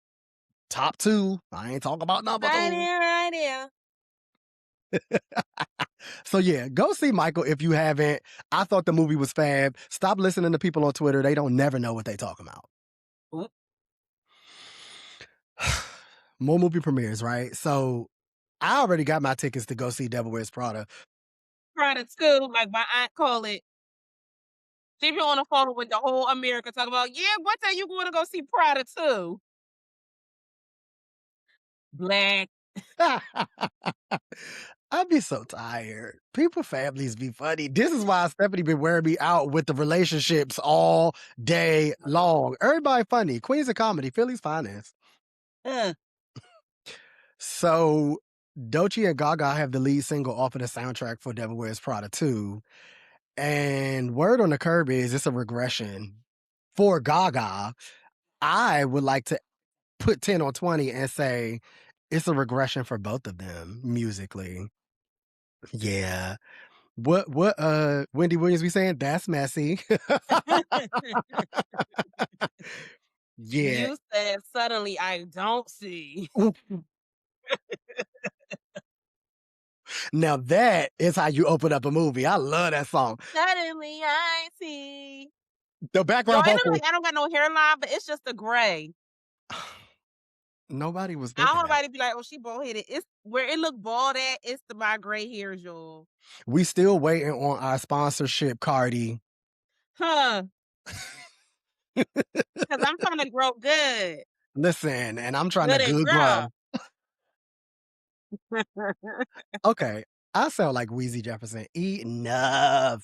Speaker 2: top 2. I ain't talking about number 2.
Speaker 1: Right here.
Speaker 2: So yeah, go see Michael if you haven't. I thought the movie was fab. Stop listening to people on Twitter. They don't never know what they talking about.
Speaker 1: Oop.
Speaker 2: More movie premieres, right? So I already got my tickets to go see Devil Wears Prada.
Speaker 1: Prada 2, like my aunt call it. She be on the phone with the whole America talking about, yeah, what day you going to go see Prada 2? Black.
Speaker 2: I'd be so tired. People families be funny. This is why Stephanie been wearing me out with the relationships all day long. Everybody funny. Queens of comedy, Philly's finest. So Doechii and Gaga have the lead single off of the soundtrack for Devil Wears Prada 2. And word on the curb is it's a regression. For Gaga, I would like to put 10 on 20 and say it's a regression for both of them musically. Yeah. What Wendy Williams be saying? That's messy. Yeah.
Speaker 6: You said suddenly I don't see.
Speaker 2: Now that is how you open up a movie. I love that song.
Speaker 6: Suddenly I see.
Speaker 2: The
Speaker 6: Yo,
Speaker 2: background
Speaker 6: ain't it
Speaker 2: vocal.
Speaker 6: like I don't got no hairline, but it's just the gray.
Speaker 2: Nobody was
Speaker 6: I don't
Speaker 2: thinking
Speaker 6: want
Speaker 2: that.
Speaker 6: nobody to be like, oh, she bald headed. It's where it look bald at, it's my gray hairs, y'all.
Speaker 2: We still waiting on our sponsorship, Cardi.
Speaker 6: Huh. Because I'm trying to grow good.
Speaker 2: Listen, and I'm trying
Speaker 6: Good
Speaker 2: to
Speaker 6: and
Speaker 2: good
Speaker 6: grow.
Speaker 2: grow. Okay. I sound like Wheezy Jefferson. Enough.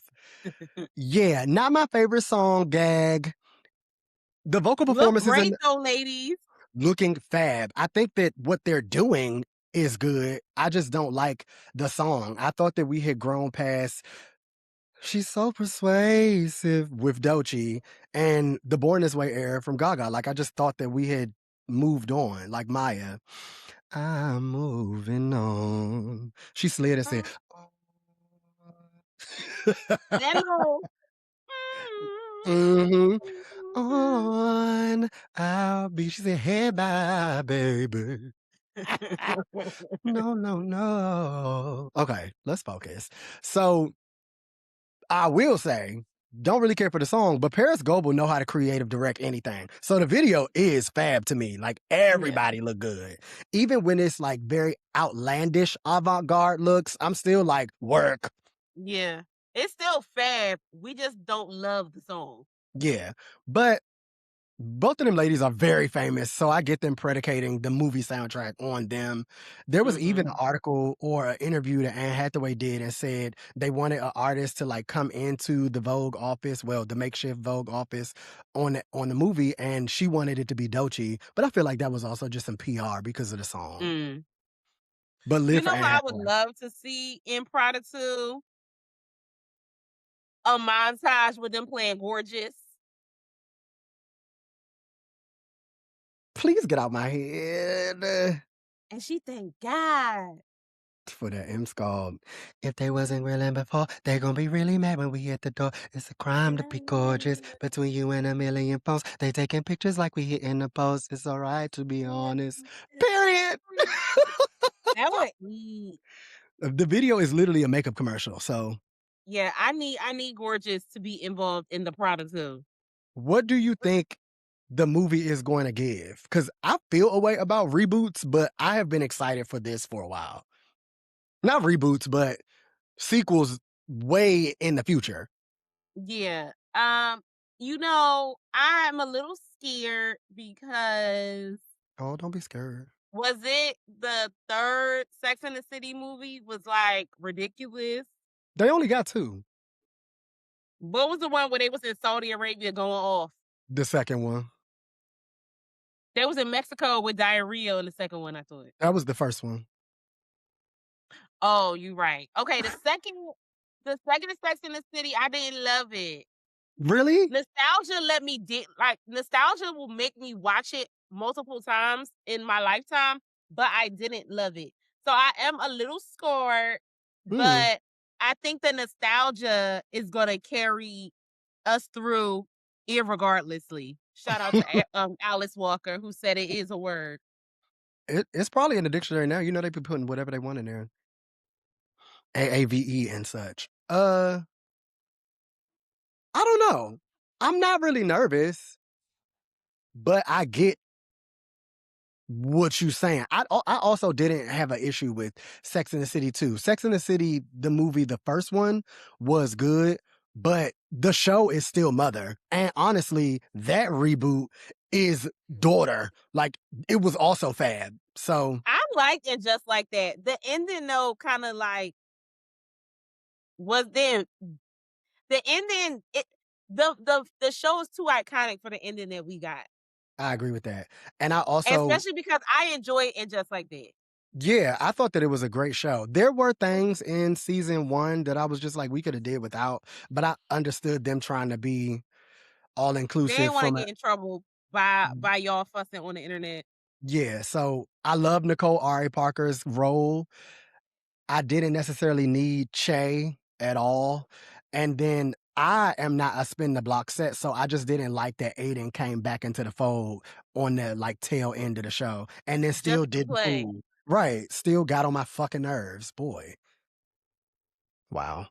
Speaker 2: Yeah, not my favorite song, Gag. The vocal
Speaker 6: Look
Speaker 2: performances
Speaker 6: great though, ladies.
Speaker 2: looking fab. I think that what they're doing is good. I just don't like the song. I thought that we had grown past She's So Persuasive with Doechii and the Born This Way era from Gaga. Like, I just thought that we had moved on, like Maya. I'm moving on. She slid and said,
Speaker 6: That little
Speaker 2: mm-hmm. On I'll be. She said, hey, bye, baby. No. Okay, let's focus. So I will say, don't really care for the song, but Paris Goebel know how to creative direct anything. So the video is fab to me. Like, everybody look good. Even when it's like very outlandish avant-garde looks, I'm still like, work.
Speaker 6: Yeah. It's still fab. We just don't love the song.
Speaker 2: Yeah. But both of them ladies are very famous, so I get them predicating the movie soundtrack on them. There was even an article or an interview that Anne Hathaway did and said they wanted an artist to like come into the Vogue office, well, the makeshift Vogue office on the movie, and she wanted it to be Doechii. But I feel like that was also just some PR because of the song. But live
Speaker 6: You know
Speaker 2: for
Speaker 6: what
Speaker 2: Anne
Speaker 6: I would
Speaker 2: Hathaway.
Speaker 6: love to see in Prada 2? A montage with them playing Gorgeous.
Speaker 2: Please get out my head.
Speaker 6: And she thank God.
Speaker 2: For that M skull. If they wasn't grilling before, they gonna be really mad when we hit the door. It's a crime to be gorgeous. Between you and a million phones, they taking pictures like we hitting the post. It's all right to be honest. Period.
Speaker 6: That would
Speaker 2: The video is literally a makeup commercial. So
Speaker 6: yeah, I need Gorgeous to be involved in the Prada 2.
Speaker 2: what do you think the movie is going to give? Because I feel a way about reboots, but I have been excited for this for a while. Not reboots, but sequels way in the future.
Speaker 6: Yeah. You know, I'm a little scared because
Speaker 2: Oh, don't be scared.
Speaker 6: was it the third Sex and the City movie was like ridiculous?
Speaker 2: They only got 2.
Speaker 6: What was the one where they was in Saudi Arabia going off?
Speaker 2: The second one.
Speaker 6: They was in Mexico with diarrhea in the second one, I thought.
Speaker 2: That was the first one.
Speaker 6: Oh, you right. Okay, the second Sex in the City, I didn't love it.
Speaker 2: Really?
Speaker 6: Nostalgia let me nostalgia will make me watch it multiple times in my lifetime, but I didn't love it. So I am a little scared, but I think the nostalgia is gonna carry us through irregardlessly. Shout out to Alice Walker, who said it is a word.
Speaker 2: It's probably in the dictionary now. You know they be putting whatever they want in there. AAVE and such. I don't know. I'm not really nervous, but I get what you're saying. I also didn't have an issue with Sex and the City 2. Sex and the City, the movie, the first one was good, but the show is still Mother. And honestly, that reboot is daughter. Like, it was also fab. So
Speaker 6: I liked it just like that. The ending though kind of like was then the ending the show is too iconic for the ending that we got.
Speaker 2: I agree with that. And I also,
Speaker 6: Especially because I enjoy it just like that.
Speaker 2: yeah, I thought that it was a great show. There were things in season 1 that I was just like, we could have did without, but I understood them trying to be all
Speaker 6: They
Speaker 2: inclusive
Speaker 6: didn't want to
Speaker 2: from a,
Speaker 6: get in trouble by y'all fussing on the internet.
Speaker 2: yeah. So I love Nicole Ari Parker's role. I didn't necessarily need Che at all. And then I am not a spin the block set, so I just didn't like that Aiden came back into the fold on the like tail end of the show and then still
Speaker 6: Just to
Speaker 2: did the
Speaker 6: play.
Speaker 2: fool. Right. Still got on my fucking nerves. Boy. Wow.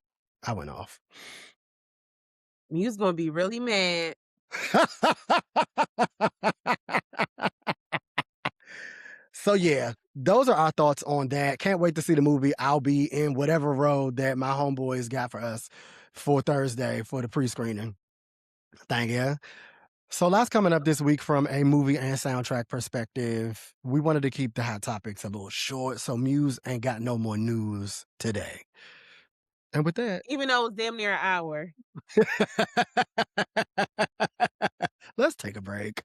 Speaker 2: I went off.
Speaker 6: Muse gonna be really mad.
Speaker 2: So yeah, those are our thoughts on that. Can't wait to see the movie. I'll be in whatever road that my homeboys got for us for Thursday for the pre-screening. Thank you. So lots coming up this week from a movie and soundtrack perspective. We wanted to keep the hot topics a little short, so Muse ain't got no more news today. And with that,
Speaker 6: Even though it was damn near an hour.
Speaker 2: let's take a break.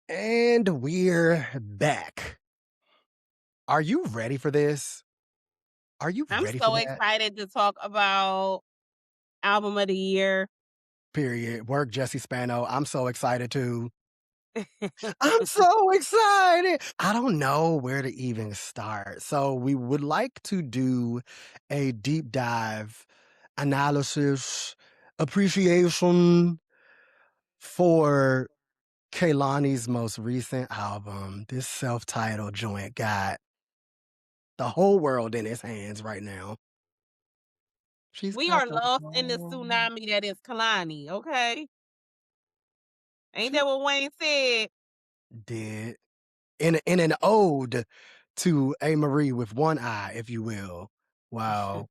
Speaker 2: And we're back. Are you ready for this? Are you
Speaker 6: I'm
Speaker 2: ready for
Speaker 6: so
Speaker 2: that?
Speaker 6: excited to talk about album of the year.
Speaker 2: Period. Work Jesse Spano. I'm so excited too. I'm so excited. I don't know where to even start. So we would like to do a deep dive analysis, appreciation for Kehlani's most recent album. This self-titled joint got the whole world in its hands right now. She's
Speaker 6: We
Speaker 2: got
Speaker 6: are
Speaker 2: the
Speaker 6: lost in the
Speaker 2: whole-
Speaker 6: tsunami that is Kehlani, okay? Ain't
Speaker 2: She
Speaker 6: that what Wayne said?
Speaker 2: did. In an ode to A. Marie with one eye, if you will. Wow.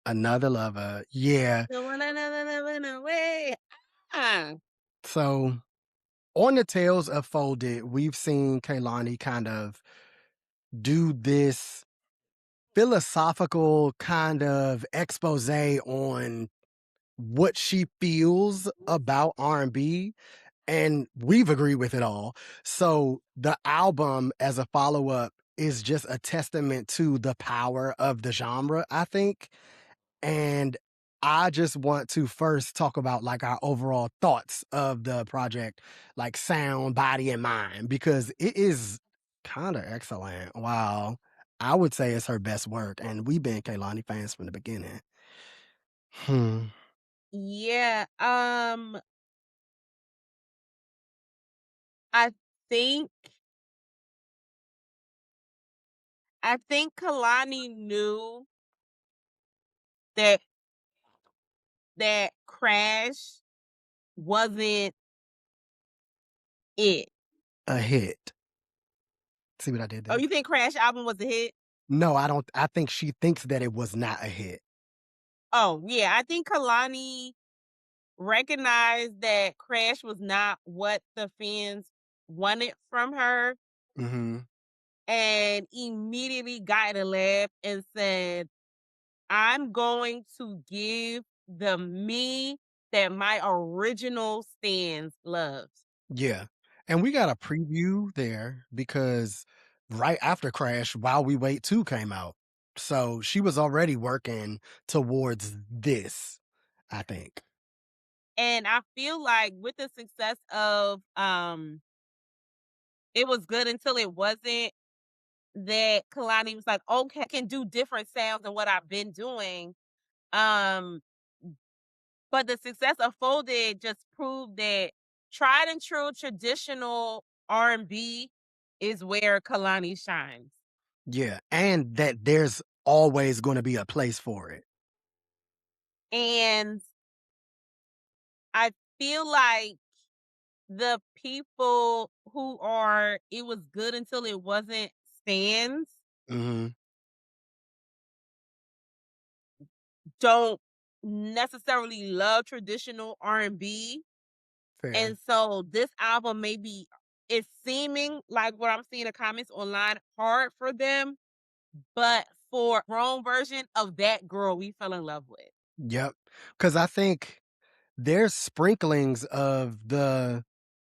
Speaker 2: Another lover. Yeah.
Speaker 6: The one another loving away. Ah.
Speaker 2: So on the tails of Folded, we've seen Kehlani kind of do this philosophical kind of expose on what she feels about R&B, and we've agreed with it all. So the album as a follow-up is just a testament to the power of the genre, I think. And I just want to first talk about like our overall thoughts of the project, like sound, body, and mind, because it is kind of excellent. Wow. I would say it's her best work, and we've been Kehlani fans from the beginning.
Speaker 6: Yeah. I think Kalani knew that Crash wasn't it.
Speaker 2: A hit. See what I did
Speaker 6: Oh,
Speaker 2: there?
Speaker 6: you think Crash album was a hit?
Speaker 2: No, I don't. I think she thinks that it was not a hit.
Speaker 6: Oh, yeah. I think Kalani recognized that Crash was not what the fans wanted from her
Speaker 2: Mm-hmm.
Speaker 6: and immediately got in the lab and said, I'm going to give the me that my original stans loves.
Speaker 2: Yeah. And we got a preview there because right after Crash, While We Wait 2 came out. So she was already working towards this, I think.
Speaker 6: And I feel like with the success of It Was Good Until It Wasn't, that Kalani was like, okay, I can do different sounds than what I've been doing. But the success of Folded just proved that tried and true traditional R&B is where Kalani shines.
Speaker 2: Yeah. And that there's always going to be a place for it.
Speaker 6: And I feel like the people who are It Was Good Until It Wasn't stands
Speaker 2: Mm-hmm.
Speaker 6: don't necessarily love traditional R&B.
Speaker 2: Fair.
Speaker 6: And so this album maybe is seeming like what I'm seeing in the comments online hard for them, but for grown version of that girl we fell in love with.
Speaker 2: Yep. Because I think there's sprinklings of the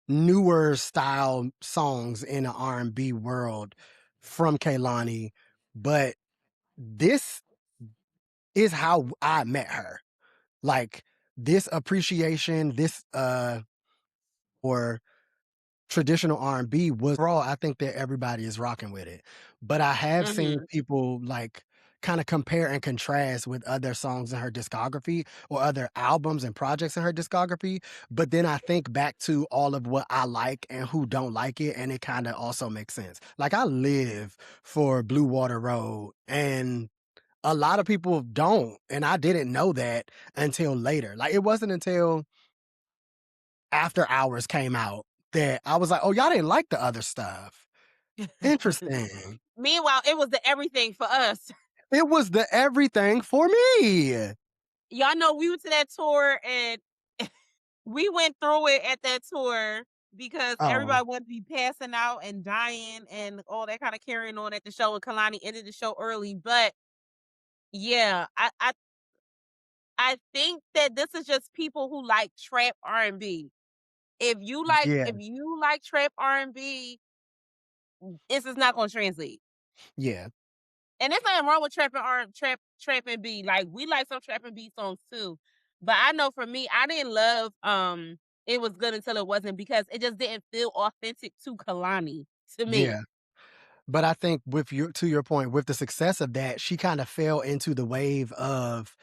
Speaker 2: newer style songs in the R&B world from Kehlani, but this is how I met her. Like this appreciation, this or traditional R&B was raw. I think that everybody is rocking with it. But I have seen people like kind of compare and contrast with other songs in her discography or other albums and projects in her discography. But then I think back to all of what I like and who don't like it, and it kind of also makes sense. Like I live for Blue Water Road, and a lot of people don't, and I didn't know that until later. Like it wasn't until After Hours came out that I was like, "Oh, y'all didn't like the other stuff. Interesting."
Speaker 6: Meanwhile, it was the everything for us.
Speaker 2: It was the everything for me.
Speaker 6: Y'all know we went to that tour and we went through it at that tour because
Speaker 2: Oh,
Speaker 6: everybody wanted to be passing out and dying and all that kind of carrying on at the show. And Kalani ended the show early, but yeah, I think that this is just people who like trap R&B. If you
Speaker 2: yeah,
Speaker 6: like trap R&B, this is not going to translate.
Speaker 2: yeah,
Speaker 6: And there's nothing wrong with trap and B. Like we like some trap and B songs too. But I know for me, I didn't love It Was Good Until It Wasn't because it just didn't feel authentic to Kalani to me.
Speaker 2: yeah. But I think to your point, with the success of that, she kind of fell into the wave of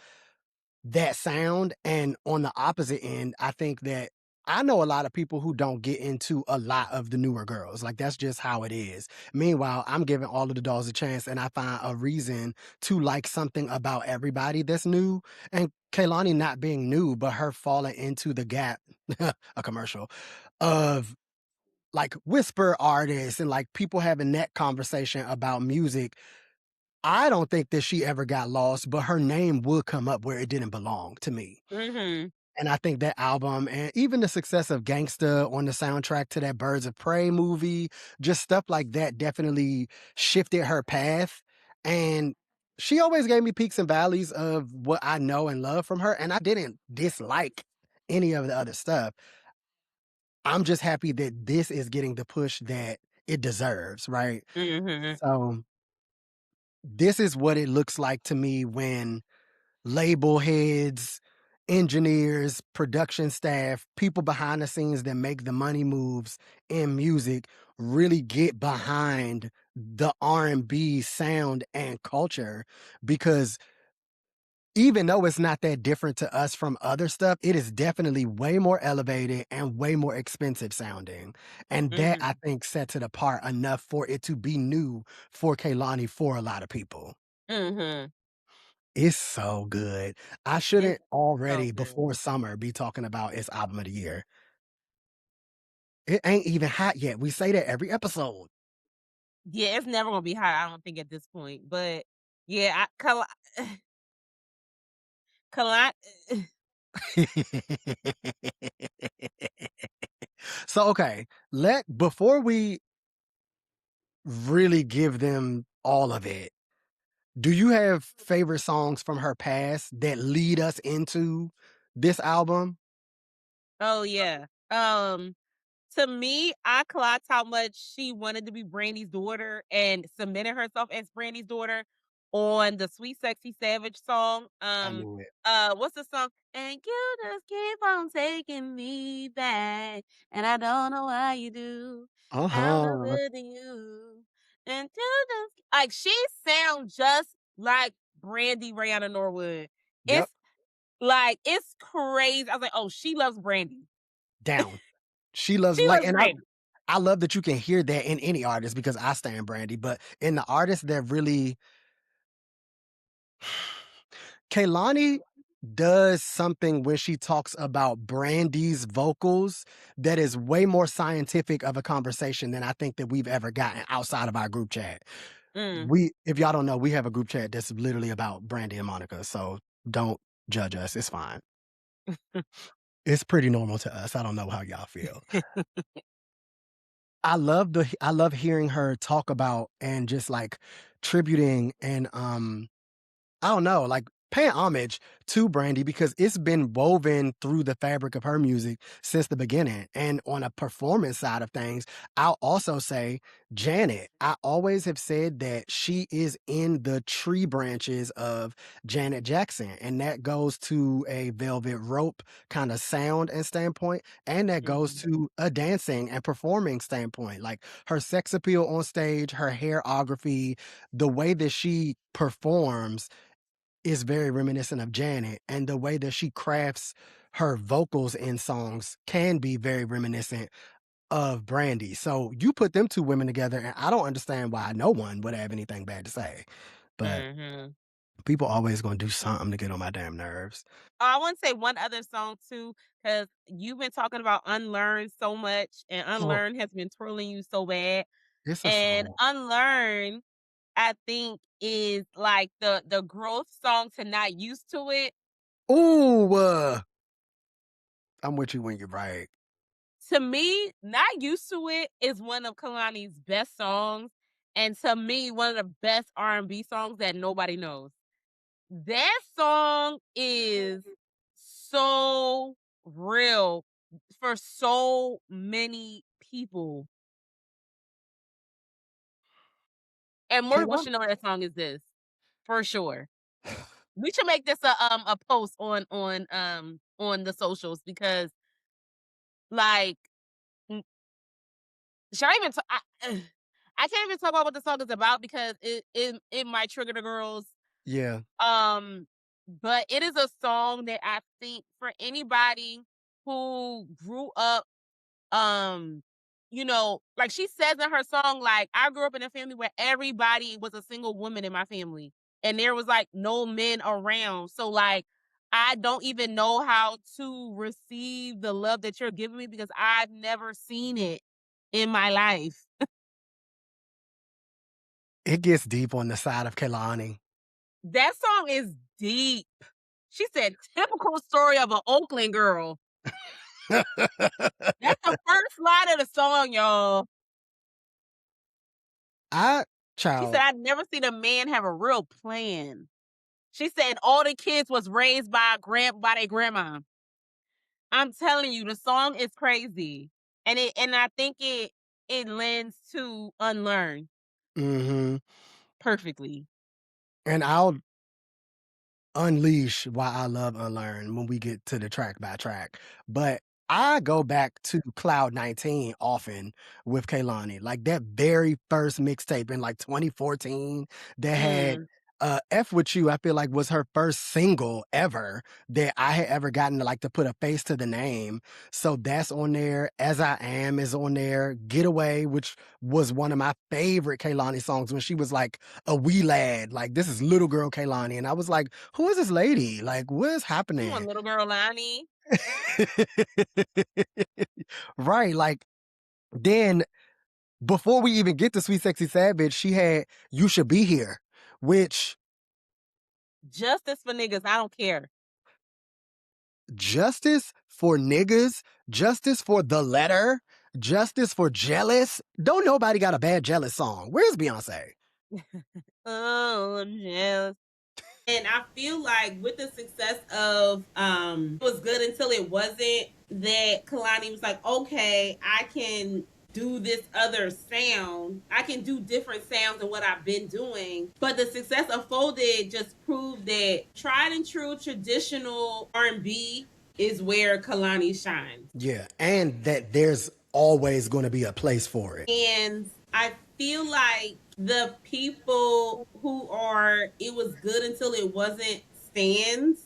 Speaker 2: that sound. And on the opposite end, I think that I know a lot of people who don't get into a lot of the newer girls. Like that's just how it is. Meanwhile, I'm giving all of the dolls a chance and I find a reason to like something about everybody that's new. And Kehlani not being new, but her falling into the gap, a commercial, of like whisper artists and like people having that conversation about music. I don't think that she ever got lost, but her name would come up where it didn't belong to me.
Speaker 6: Mm-hmm.
Speaker 2: And I think that album and even the success of Gangsta on the soundtrack to that Birds of Prey movie, just stuff like that definitely shifted her path. And she always gave me peaks and valleys of what I know and love from her. And I didn't dislike any of the other stuff. I'm just happy that this is getting the push that it deserves, right?
Speaker 6: Mm-hmm.
Speaker 2: So this is what it looks like to me when label heads, engineers, production staff, people behind the scenes that make the money moves in music really get behind the R&B sound and culture, because even though it's not that different to us from other stuff, it is definitely way more elevated and way more expensive sounding. And that, I think, sets it apart enough for it to be new for Kehlani for a lot of people.
Speaker 6: Mm-hmm.
Speaker 2: It's so good. I
Speaker 6: It's
Speaker 2: shouldn't
Speaker 6: so
Speaker 2: already,
Speaker 6: good.
Speaker 2: before summer, be talking about its album of the year. It ain't even hot yet. We say that every episode.
Speaker 6: Yeah, it's never gonna be hot, I don't think, at this point. But yeah, Kalani.
Speaker 2: So, okay, before we really give them all of it, do you have favorite songs from her past that lead us into this album?
Speaker 6: Oh yeah. To me, I clocked how much she wanted to be Brandy's daughter and submitted herself as Brandy's daughter on the Sweet Sexy Savage song.
Speaker 2: I knew it.
Speaker 6: What's the song? And you just keep on taking me back, and I don't know why you do. I'm no
Speaker 2: Uh-huh.
Speaker 6: good to you, and you just like she sounds just like Brandy Rihanna Norwood.
Speaker 2: Yep.
Speaker 6: It's crazy. I was like, oh, she loves Brandy.
Speaker 2: Down. She loves,
Speaker 6: She
Speaker 2: like,
Speaker 6: loves
Speaker 2: and
Speaker 6: Brandy.
Speaker 2: I love that you can hear that in any artist because I stand Brandy, but in the artists that really Kehlani does something when she talks about Brandy's vocals that is way more scientific of a conversation than I think that we've ever gotten outside of our group chat.
Speaker 6: Mm.
Speaker 2: If y'all don't know, we have a group chat that's literally about Brandy and Monica. So Don't judge us. It's fine. It's pretty normal to us. I don't know how y'all feel. I love hearing her talk about and just like tributing and I don't know, like paying homage to Brandy because it's been woven through the fabric of her music since the beginning. And on a performance side of things, I'll also say Janet. I always have said that she is in the tree branches of Janet Jackson. And that goes to a Velvet Rope kind of sound and standpoint. And that goes to a dancing and performing standpoint. Like her sex appeal on stage, her hairography, the way that she performs is very reminiscent of Janet, and the way that she crafts her vocals in songs can be very reminiscent of Brandy. So you put them two women together, and I don't understand why no one would have anything bad to say. But people always gonna do something to get on my damn nerves.
Speaker 6: I want to say one other song too, because you've been talking about Unlearn so much, and Unlearn has been twirling you so bad.
Speaker 2: It's a
Speaker 6: And
Speaker 2: song.
Speaker 6: Unlearn, I think, is like the growth song to Not Used to It.
Speaker 2: Ooh, I'm with you when you're right.
Speaker 6: To me, Not Used to It is one of Kehlani's best songs, and to me, one of the best R&B songs that nobody knows. That song is so real for so many people. And more people should know that song is this, for sure. We should make this a post on the socials because like should I even I can't even talk about what the song is about because it might trigger the girls.
Speaker 2: Yeah.
Speaker 6: But it is a song that I think for anybody who grew up, you know, like she says in her song, like, I grew up in a family where everybody was a single woman in my family and there was like no men around. So like, I don't even know how to receive the love that you're giving me because I've never seen it in my life.
Speaker 2: It gets deep on the side of Kehlani.
Speaker 6: That song is deep. She said, typical story of an Oakland girl. That's the first line of the song, y'all. She said, I'd never seen a man have a real plan. She said all the kids was raised by their grandma. I'm telling you, the song is crazy. And I think it lends to Unlearn. Perfectly.
Speaker 2: And I'll unleash why I love Unlearn when we get to the track by track. But I go back to Cloud 19 often with Kehlani. Like that very first mixtape in like 2014 that had F With You, I feel like was her first single ever that I had ever gotten to like to put a face to the name. So that's on there. As I Am is on there. Getaway, which was one of my favorite Kehlani songs when she was like a wee lad. Like this is little girl Kehlani. And I was like, who is this lady? Like, what is happening?
Speaker 6: Come on, little girl Lani.
Speaker 2: Right. Like then before we even get to Sweet Sexy Savage, she had You Should Be Here, which
Speaker 6: Justice for niggas, I don't care.
Speaker 2: Justice for niggas, justice for The Letter, justice for Jealous. Don't nobody got a bad Jealous song. Where's Beyonce?
Speaker 6: Oh, I'm jealous.
Speaker 1: And I feel like with the success of It Was Good Until It Wasn't, that Kehlani was like, okay, I can do this other sound. I can do different sounds than what I've been doing. But the success of Folded just proved that tried and true traditional R&B is where Kehlani shines.
Speaker 2: Yeah, and that there's always going to be a place for it.
Speaker 1: And I feel like the people who are It Was Good Until It Wasn't stands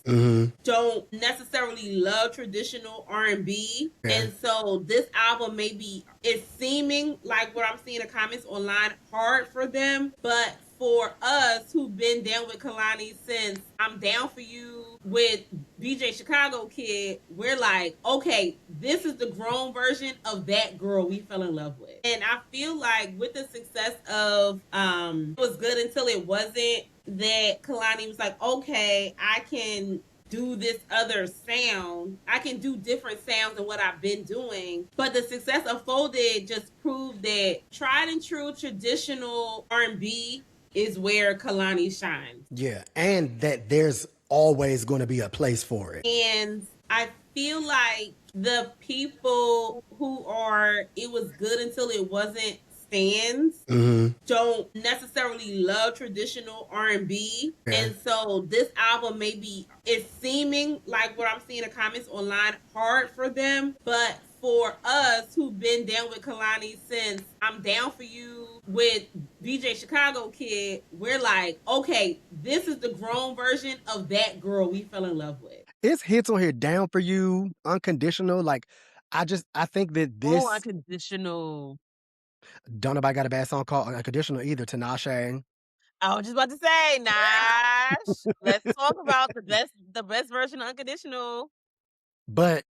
Speaker 1: don't necessarily love traditional R&B. And so this album maybe is seeming like what I'm seeing in the comments online hard for them, but for us who've been down with Kehlani since I'm Down For You with BJ Chicago Kid, we're like, okay, this is the grown version of that girl we fell in love with. And I feel like with the success of It Was Good Until It Wasn't, that Kehlani was like, okay, I can do this other sound. I can do different sounds than what I've been doing. But the success of Folded just proved that tried and true traditional R&B is where Kehlani shines.
Speaker 2: Yeah, and that there's always going to be a place for it.
Speaker 1: And I feel like the people who are it was good until it wasn't stands don't necessarily love traditional R&B.
Speaker 2: Yeah.
Speaker 1: And so this album maybe is seeming like what I'm seeing in comments online hard for them, but for us who've been down with Kehlani since I'm Down For You with BJ Chicago Kid, we're like, okay, this is the grown version of that girl we fell in love with.
Speaker 2: It's hits on here, Down For You, Unconditional. Like, I think that this.
Speaker 6: Oh, Unconditional.
Speaker 2: Don't nobody got a bad song called Unconditional either, Tinashe.
Speaker 6: I was just about to say, Nash. Let's talk about the best version of Unconditional.
Speaker 2: But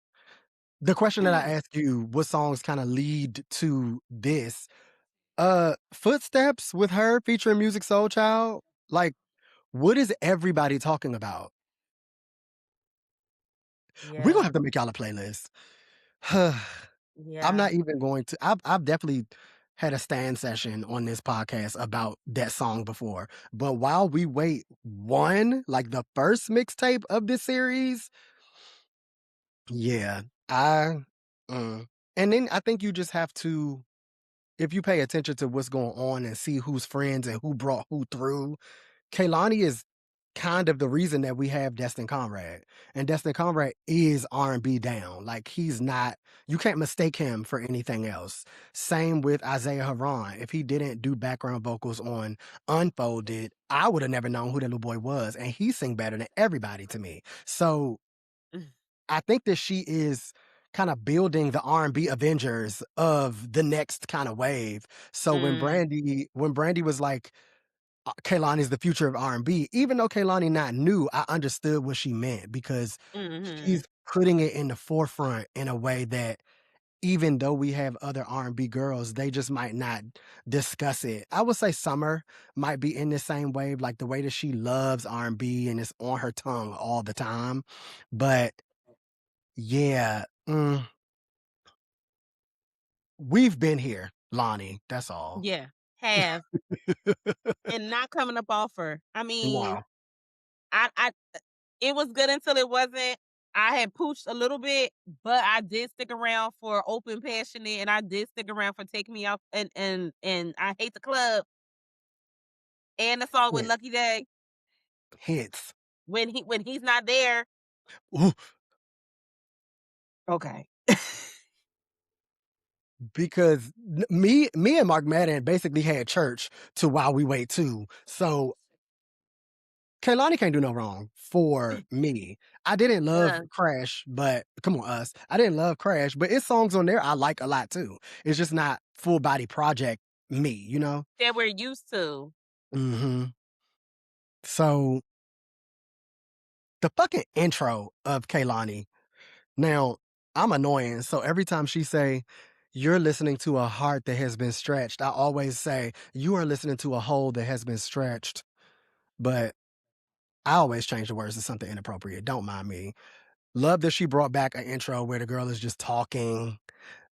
Speaker 2: the question that I asked you, what songs kind of lead to this? Footsteps with her featuring Music Soul Child. Like, what is everybody talking about?
Speaker 6: Yeah.
Speaker 2: We're gonna have to make y'all a playlist.
Speaker 6: Yeah.
Speaker 2: I'm not even going to. I've definitely had a stand session on this podcast about that song before. But while we wait, like the first mixtape of this series, yeah, and then I think you just have to, if you pay attention to what's going on and see who's friends and who brought who through, Kehlani is kind of the reason that we have Destin Conrad. And Destin Conrad is R&B down. Like, he's not, you can't mistake him for anything else. Same with Isaiah Haran. If he didn't do background vocals on Unfolded, I would have never known who that little boy was. And he sing better than everybody to me. So I think that she is kind of building the R&B Avengers of the next kind of wave. So when Brandy was like, Kehlani is the future of R&B. Even though Kehlani not new, I understood what she meant because she's putting it in the forefront in a way that even though we have other R&B girls, they just might not discuss it. I would say Summer might be in the same wave, like the way that she loves R&B and it's on her tongue all the time. But yeah, we've been here, Lani. That's all.
Speaker 6: Yeah, have. And not coming up off her. I mean,
Speaker 2: Wow.
Speaker 6: I it was good until it wasn't. I had pooched a little bit, but I did stick around for Open Passionate, and I did stick around for Take Me Out and I Hate the Club. And the song with
Speaker 2: Hits.
Speaker 6: Lucky Day.
Speaker 2: Hits.
Speaker 6: When he's not there.
Speaker 2: Ooh.
Speaker 6: Okay.
Speaker 2: Because me and Mark Madden basically had church to While We Wait too. So Kehlani can't do no wrong for me. I didn't love Crash, but come on, us. I didn't love Crash, but it's songs on there I like a lot too. It's just not full body project me, you know?
Speaker 6: That we're used to.
Speaker 2: So the fucking intro of Kehlani. Now, I'm annoying, so every time she say, you're listening to a heart that has been stretched, I always say, you are listening to a hole that has been stretched. But I always change the words to something inappropriate. Don't mind me. Love that she brought back an intro where the girl is just talking.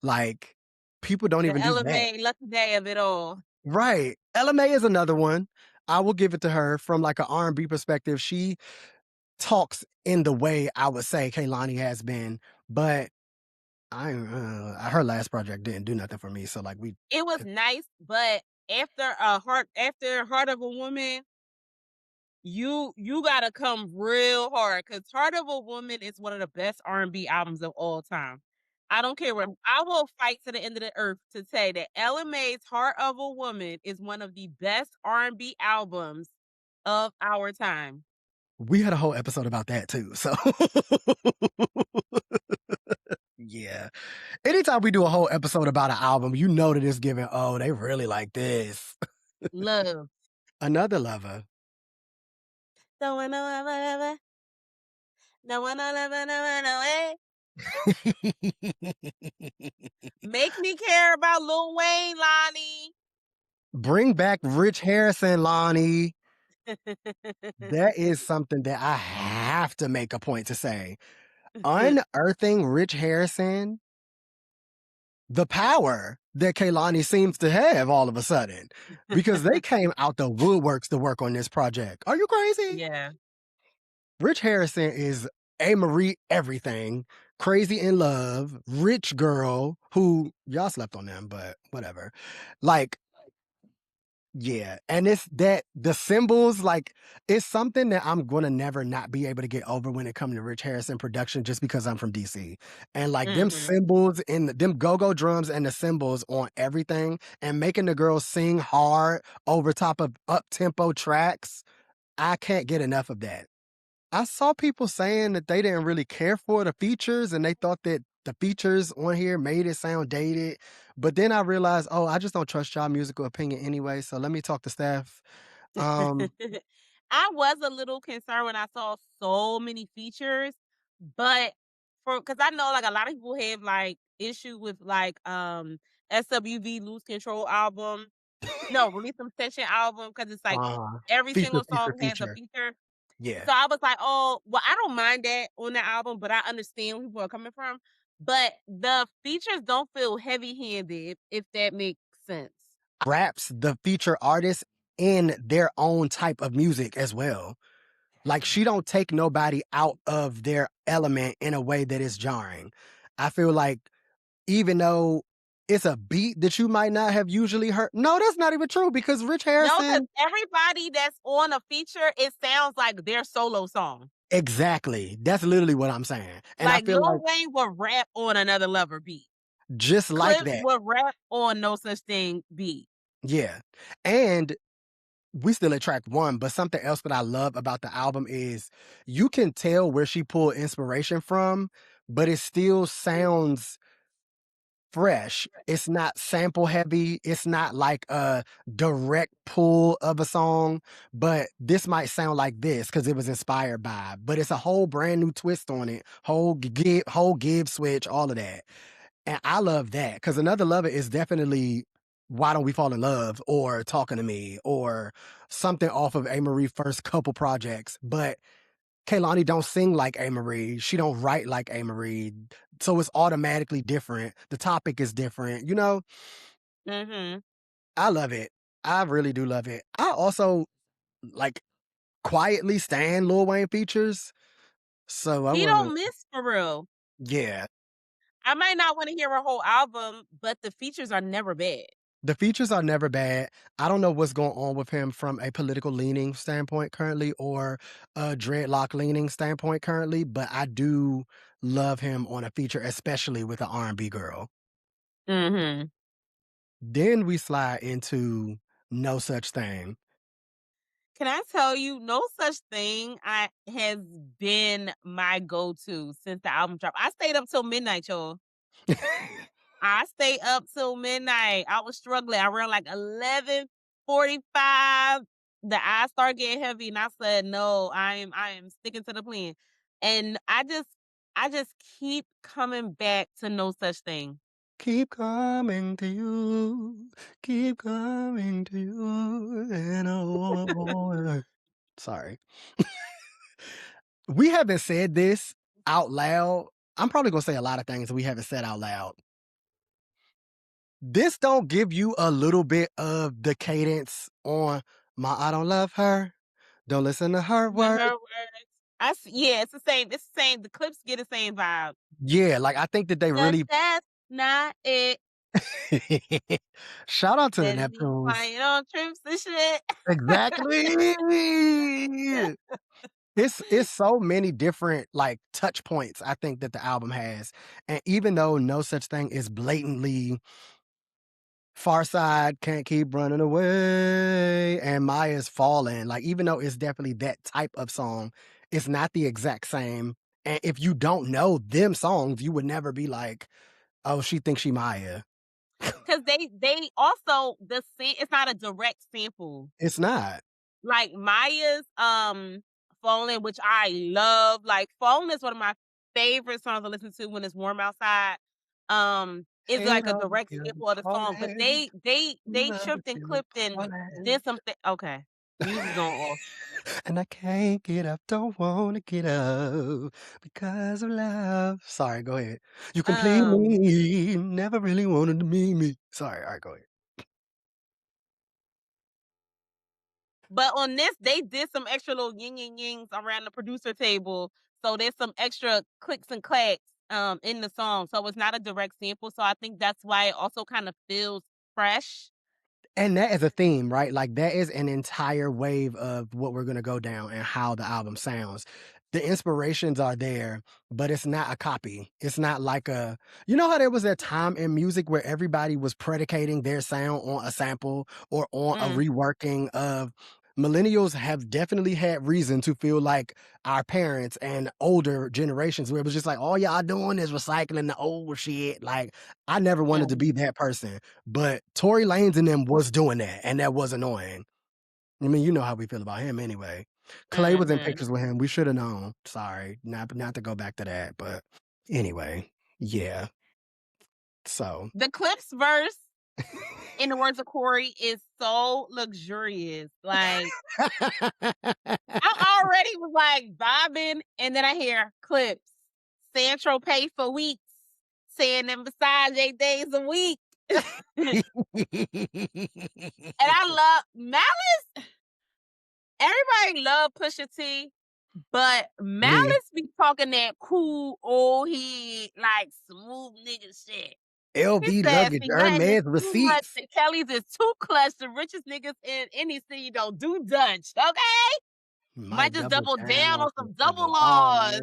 Speaker 2: Like, people don't even do that.
Speaker 6: LMA, Lucky Day of it all.
Speaker 2: Right. LMA is another one. I will give it to her from like an R&B perspective. She talks in the way I would say Kehlani has been, but her last project didn't do nothing for me. So like
Speaker 6: it was nice, but after Heart of a Woman, you gotta come real hard because Heart of a Woman is one of the best R&B albums of all time. I don't care what, I will fight to the end of the earth to say that LMA's Heart of a Woman is one of the best R&B albums of our time.
Speaker 2: We had a whole episode about that too. So yeah. Anytime we do a whole episode about an album, you know that it's giving, oh, they really like this.
Speaker 6: Love.
Speaker 2: Another lover.
Speaker 6: Don't want no lover. No one no way. Make me care about Lil Wayne, Lani.
Speaker 2: Bring back Rich Harrison, Lani. That is something that I have to make a point to say. Unearthing Rich Harrison, the power that Kehlani seems to have all of a sudden, because they came out the woodworks to work on this project. Are you crazy?
Speaker 6: Yeah.
Speaker 2: Rich Harrison is A. Marie everything, crazy in love, rich girl who y'all slept on them, but whatever. Like, yeah. And it's that the symbols, like, it's something that I'm gonna never not be able to get over when it comes to Rich Harrison production, just because I'm from DC. And like them symbols and them go-go drums and the cymbals on everything and making the girls sing hard over top of up-tempo tracks. I can't get enough of that. I saw people saying that they didn't really care for the features and they thought that the features on here made it sound dated. But then I realized, oh, I just don't trust y'all musical opinion anyway. So let me talk to staff.
Speaker 6: I was a little concerned when I saw so many features, but because I know like a lot of people have like issue with like SWV Lose Control album. No, Release Some Tension album, because it's like every
Speaker 2: Feature,
Speaker 6: single
Speaker 2: feature,
Speaker 6: song has a
Speaker 2: feature.
Speaker 6: feature.
Speaker 2: Yeah.
Speaker 6: So I was like, oh, well, I don't mind that on the album, but I understand where people are coming from. But the features don't feel heavy-handed, if that makes sense.
Speaker 2: Wraps the feature artists in their own type of music as well. Like, she don't take nobody out of their element in a way that is jarring. I feel like even though it's a beat that you might not have usually heard. No, that's not even true, because Rich
Speaker 6: No, because
Speaker 2: Harrison.
Speaker 6: everybody that's on a feature, it sounds like their solo song.
Speaker 2: Exactly. That's literally what I'm saying. And I
Speaker 6: Like
Speaker 2: feel
Speaker 6: Lil
Speaker 2: like
Speaker 6: Wayne will rap on Another Lover beat.
Speaker 2: just like
Speaker 6: Clips
Speaker 2: that.
Speaker 6: will rap on No Such Thing beat.
Speaker 2: Yeah. And we still at track 1, but something else that I love about the album is you can tell where she pulled inspiration from, but it still sounds fresh. It's not sample heavy. It's not like a direct pull of a song, but this might sound like this because it was inspired by, but it's a whole brand new twist on it. Whole give switch, all of that. And I love that, because Another Lover is definitely Why Don't We Fall in Love or Talking to Me or something off of A. Marie's first couple projects. But Kehlani don't sing like A. Marie. She don't write like A. Marie. So it's automatically different. The topic is different. You know, I love it. I really do love it. I also like quietly stan Lil Wayne features. So I
Speaker 6: He
Speaker 2: want to,
Speaker 6: don't miss for real.
Speaker 2: yeah.
Speaker 6: I might not want to hear a whole album, but the features are never bad.
Speaker 2: The features are never bad. I don't know what's going on with him from a political leaning standpoint currently or a dreadlock leaning standpoint currently, but I do love him on a feature, especially with an R&B girl.
Speaker 6: Mm-hmm.
Speaker 2: Then we slide into No Such Thing.
Speaker 6: Can I tell you, No Such Thing has been my go-to since the album dropped. I stayed up till midnight, y'all. I stayed up till midnight. I was struggling. I ran like 11:45. The eyes started getting heavy, and I said, "No, I am sticking to the plan." And I just keep coming back to No Such Thing.
Speaker 2: Keep coming to you, keep coming to you, and oh, sorry. We haven't said this out loud. I'm probably gonna say a lot of things we haven't said out loud. This don't give you a little bit of the cadence on my I don't love her. Don't listen to her words.
Speaker 6: Her words. Yeah, it's the same. It's the same. The clips get the same vibe.
Speaker 2: Yeah, like I think that they
Speaker 6: But
Speaker 2: really
Speaker 6: that's not it.
Speaker 2: shout out to the
Speaker 6: Better be
Speaker 2: Neptunes.
Speaker 6: quiet on trips and shit.
Speaker 2: Exactly. It's so many different like touch points I think that the album has. And even though No Such Thing is blatantly Far Side, Can't Keep Running Away, and Maya's Falling, like even though it's definitely that type of song, it's not the exact same. And if you don't know them songs, you would never be like, oh, she thinks she Maya.
Speaker 6: Because they also it's not a direct sample.
Speaker 2: It's not.
Speaker 6: Like Maya's Falling, which I love. Like Falling is one of my favorite songs to listen to when it's warm outside. It's like a direct sample of the song. But they tripped and clipped and did something. Okay. Muse is on off.
Speaker 2: And I can't get up, don't wanna get up because of love. Sorry, go ahead. You complete me, never really wanted to be me. Sorry, all right, go ahead.
Speaker 6: But on this, they did some extra little yin and yings around the producer table. So there's some extra clicks and clacks in the song. So it's not a direct sample. So I think that's why it also kind of feels fresh.
Speaker 2: And that is a theme, right? Like that is an entire wave of what we're gonna go down and how the album sounds. The inspirations are there, but it's not a copy. It's not like a, you know how there was that time in music where everybody was predicating their sound on a sample or on a reworking of. Millennials have definitely had reason to feel like our parents and older generations where it was just like, all y'all doing is recycling the old shit. Like, I never wanted to be that person. But Tory Lanez and them was doing that, and that was annoying. I mean, you know how we feel about him anyway. Clay was in pictures with him. We should have known. Sorry, not to go back to that, but anyway, yeah. So
Speaker 6: the Clips verse, in the words of Corey, is so luxurious. Like I already was like vibing, and then I hear Clips. Santro pay for weeks, saying them besides 8 days a week. And I love Malice. Everybody love Pusha T, but Malice be talking that cool old head, like smooth nigga shit.
Speaker 2: LV luggage, Hermes receipts.
Speaker 6: Kelly's is too clutch. The richest niggas in any city don't do Dutch. Okay, might just double down on some double laws.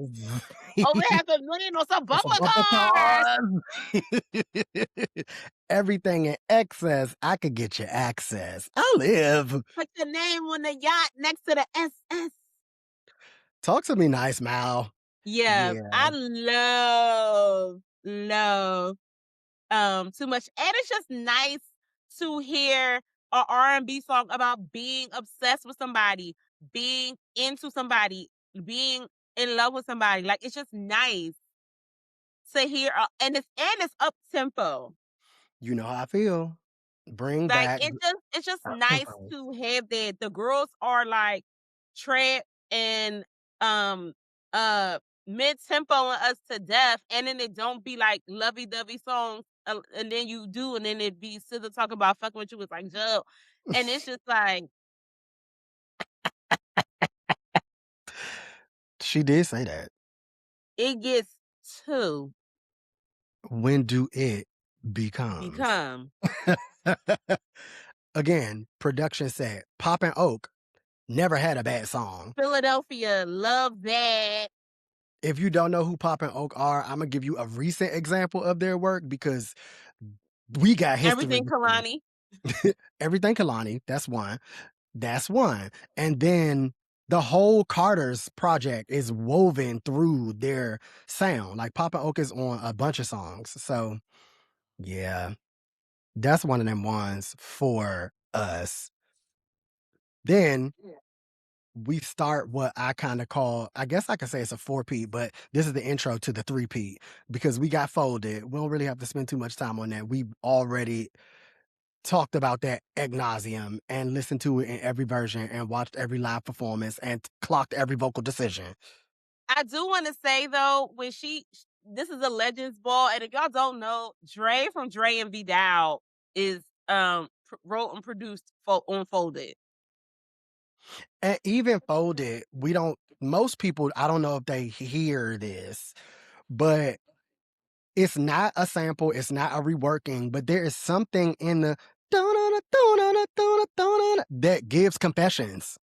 Speaker 6: Over $500,000 on some bumper cars.
Speaker 2: Everything in excess, I could get you access. I live.
Speaker 6: Put your name on the yacht next to the SS.
Speaker 2: Talk to me nice, Mal.
Speaker 6: Yeah. I love Too Much. And it's just nice to hear a R&B song about being obsessed with somebody, being into somebody, being in love with somebody. Like, it's just nice to hear, and it's up tempo.
Speaker 2: You know how I feel. Bring
Speaker 6: like
Speaker 2: back.
Speaker 6: It's just nice to have that. The girls are like trap and mid tempo us to death, and then it don't be like lovey dovey songs, and then you do, and then it be still talking about fucking with you with like Joe, and it's just like
Speaker 2: she did say that.
Speaker 6: It gets to.
Speaker 2: When do it become? Again, production said Poppin' Oak never had a bad song.
Speaker 6: Philadelphia, love that.
Speaker 2: If you don't know who Poppin' Oak are, I'm gonna give you a recent example of their work because we got history.
Speaker 6: Everything Kehlani.
Speaker 2: Everything Kehlani. That's one. And then the whole Carter's project is woven through their sound. Like Poppin' Oak is on a bunch of songs. So yeah, that's one of them ones for us. Then we start what I kind of call, I guess I could say it's a 4-peat, but this is the intro to the 3-peat because we got folded. We don't really have to spend too much time on that. We already talked about that ad nauseum and listened to it in every version and watched every live performance and clocked every vocal decision.
Speaker 6: I do want to say though, when this is a Legends Ball, and if y'all don't know, Dre from Dre and Vidal is wrote and produced on Folded.
Speaker 2: And even Folded, most people, I don't know if they hear this, but it's not a sample, it's not a reworking, but there is something in the that gives Confessions.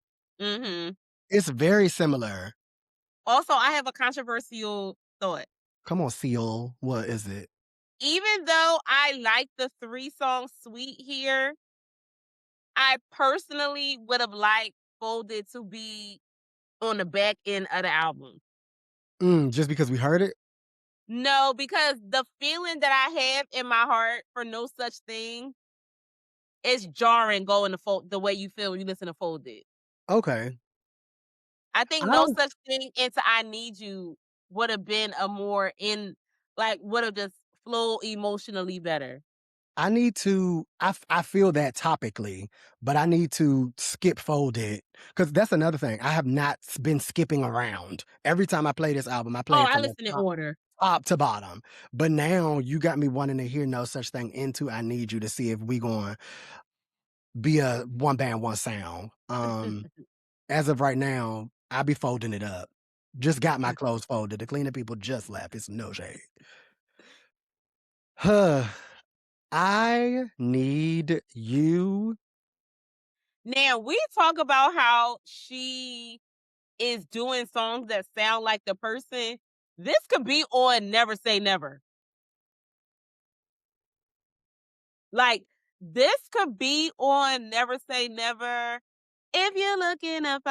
Speaker 6: Mm-hmm.
Speaker 2: It's very similar.
Speaker 6: Also, I have a controversial thought.
Speaker 2: Come on, Seal. What is it?
Speaker 6: Even though I like the 3-song suite here, I personally would have liked Folded to be on the back end of the album.
Speaker 2: Just because we heard it?
Speaker 6: No, because the feeling that I have in my heart for No Such Thing is jarring going to the way you feel when you listen to Folded.
Speaker 2: Okay.
Speaker 6: I think No Such Thing into I Need You would have been would have just flowed emotionally better.
Speaker 2: I need to, I feel that topically, but I need to skip fold it. Because that's another thing. I have not been skipping around. Every time I play this album, I play
Speaker 6: Oh,
Speaker 2: it
Speaker 6: I
Speaker 2: from the
Speaker 6: listen in order.
Speaker 2: top to bottom. But now you got me wanting to hear No Such Thing Into I Need You to see if we going to be a one band, one sound. As of right now, I be folding it up. Just got my clothes folded. The cleaning people just left. It's no shade. Huh. I need you.
Speaker 6: Now we talk about how she is doing songs that sound like the person. This could be on Never Say Never. Like, this could be on Never Say Never. If you're looking up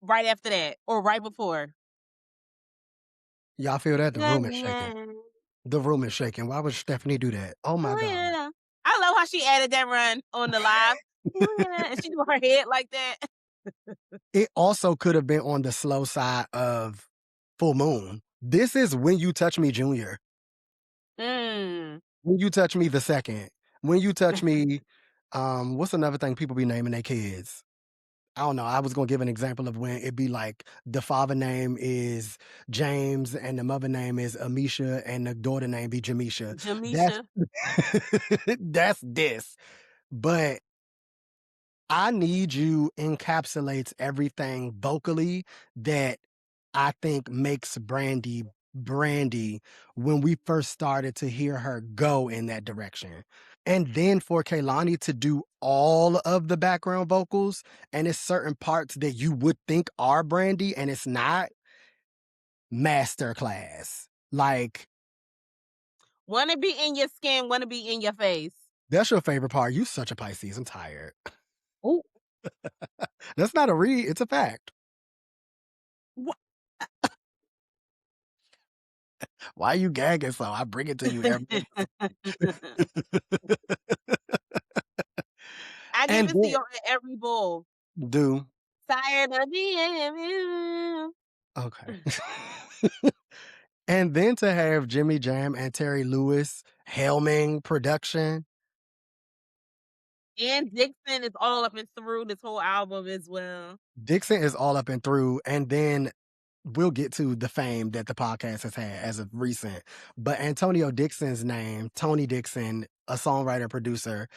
Speaker 6: right after that or right before.
Speaker 2: Y'all feel that? The room is shaking. The room is shaking. Why would Stephanie do that? Oh my God.
Speaker 6: Yeah. I love how she added that run on the live. And she doing her head like that.
Speaker 2: It also could have been on the slow side of Full Moon. This is When You Touch Me Junior. When You Touch Me the second. When You Touch Me, what's another thing people be naming their kids? I don't know. I was going to give an example of when it'd be like the father name is James and the mother name is Amisha and the daughter name be Jamisha. That's this. But I Need You encapsulates everything vocally that I think makes Brandy when we first started to hear her go in that direction. And then for Kehlani to do all of the background vocals, and it's certain parts that you would think are Brandy and it's not, masterclass. Like,
Speaker 6: wanna be in your skin, wanna be in your face.
Speaker 2: That's your favorite part. You such a Pisces. I'm tired.
Speaker 6: Ooh.
Speaker 2: That's not a read. It's a fact.
Speaker 6: What?
Speaker 2: Why are you gagging so? I bring it to you every
Speaker 6: I give it to you in every bowl.
Speaker 2: Do.
Speaker 6: Tired of being.
Speaker 2: Okay. And then to have Jimmy Jam and Terry Lewis helming production.
Speaker 6: And Dixon is all up and through this whole album as well.
Speaker 2: Dixon is all up and through. And then we'll get to the fame that the podcast has had as of recent. But Antonio Dixon's name, Tony Dixon, a songwriter, producer,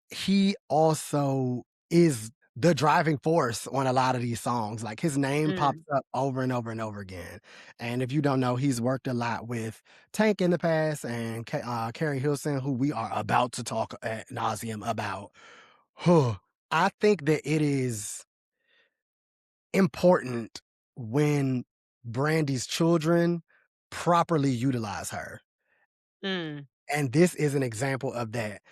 Speaker 2: he also is the driving force on a lot of these songs. Like his name pops up over and over and over again. And if you don't know, he's worked a lot with Tank in the past and Carrie Hilson, who we are about to talk ad nauseum about. I think that it is important when Brandy's children properly utilize her. And this is an example of that.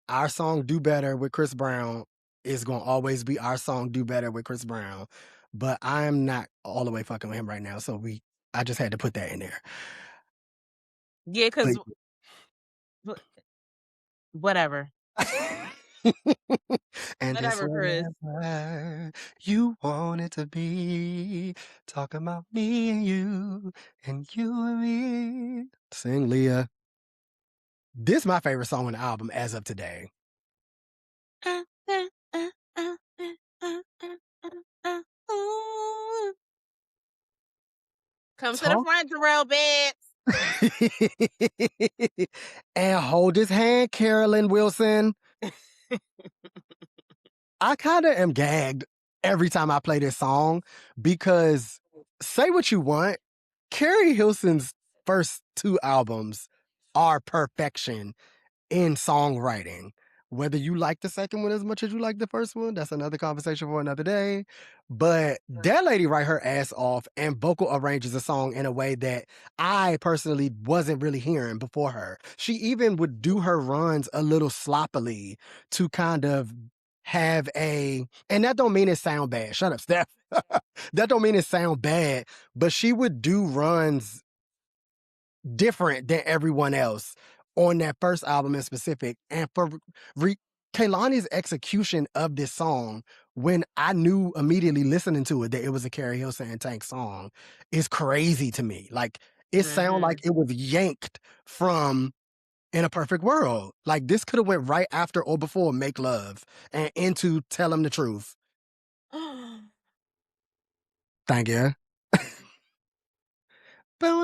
Speaker 2: Our song Do Better with Chris Brown is going to always be our song Do Better with Chris Brown. But I am not all the way fucking with him right now. So I just had to put that in there.
Speaker 6: Yeah, because whatever.
Speaker 2: And
Speaker 6: whatever, Chris.
Speaker 2: You want it to be talking about me and you and me. Sing, Leah. This is my favorite song on the album as of today.
Speaker 6: Come to the front, Jarrell Betts.
Speaker 2: And hold his hand, Carolyn Wilson. I kind of am gagged every time I play this song because say what you want, Carrie Hilson's first two albums are perfection in songwriting. Whether you like the second one as much as you like the first one, that's another conversation for another day. But that lady write her ass off and vocal arranges a song in a way that I personally wasn't really hearing before her. She even would do her runs a little sloppily to kind of have and that don't mean it sound bad. Shut up, Steph. That don't mean it sound bad, but she would do runs different than everyone else on that first album in specific. And for Kehlani's execution of this song, when I knew immediately listening to it that it was a Carrie Hilson and Tank song, is crazy to me. Like, it sounded like it was yanked from in a perfect world. Like, this could have went right after or before Make Love and into Tell Him the Truth. Thank you.
Speaker 6: Okay,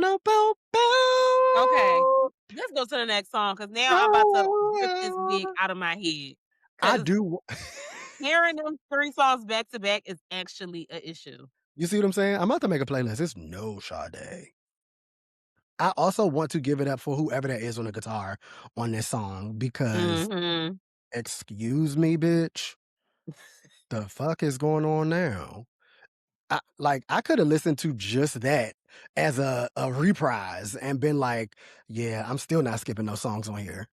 Speaker 6: let's go to the next song because now I'm about to rip this wig out of my head.
Speaker 2: I
Speaker 6: 'Cause
Speaker 2: do.
Speaker 6: hearing them 3 songs back to back is actually an issue.
Speaker 2: You see what I'm saying? I'm about to make a playlist. It's no Sade. I also want to give it up for whoever that is on the guitar on this song because,
Speaker 6: Mhm.
Speaker 2: excuse me, bitch, the fuck is going on now? I could have listened to just that as a reprise and been like, yeah, I'm still not skipping those songs on here.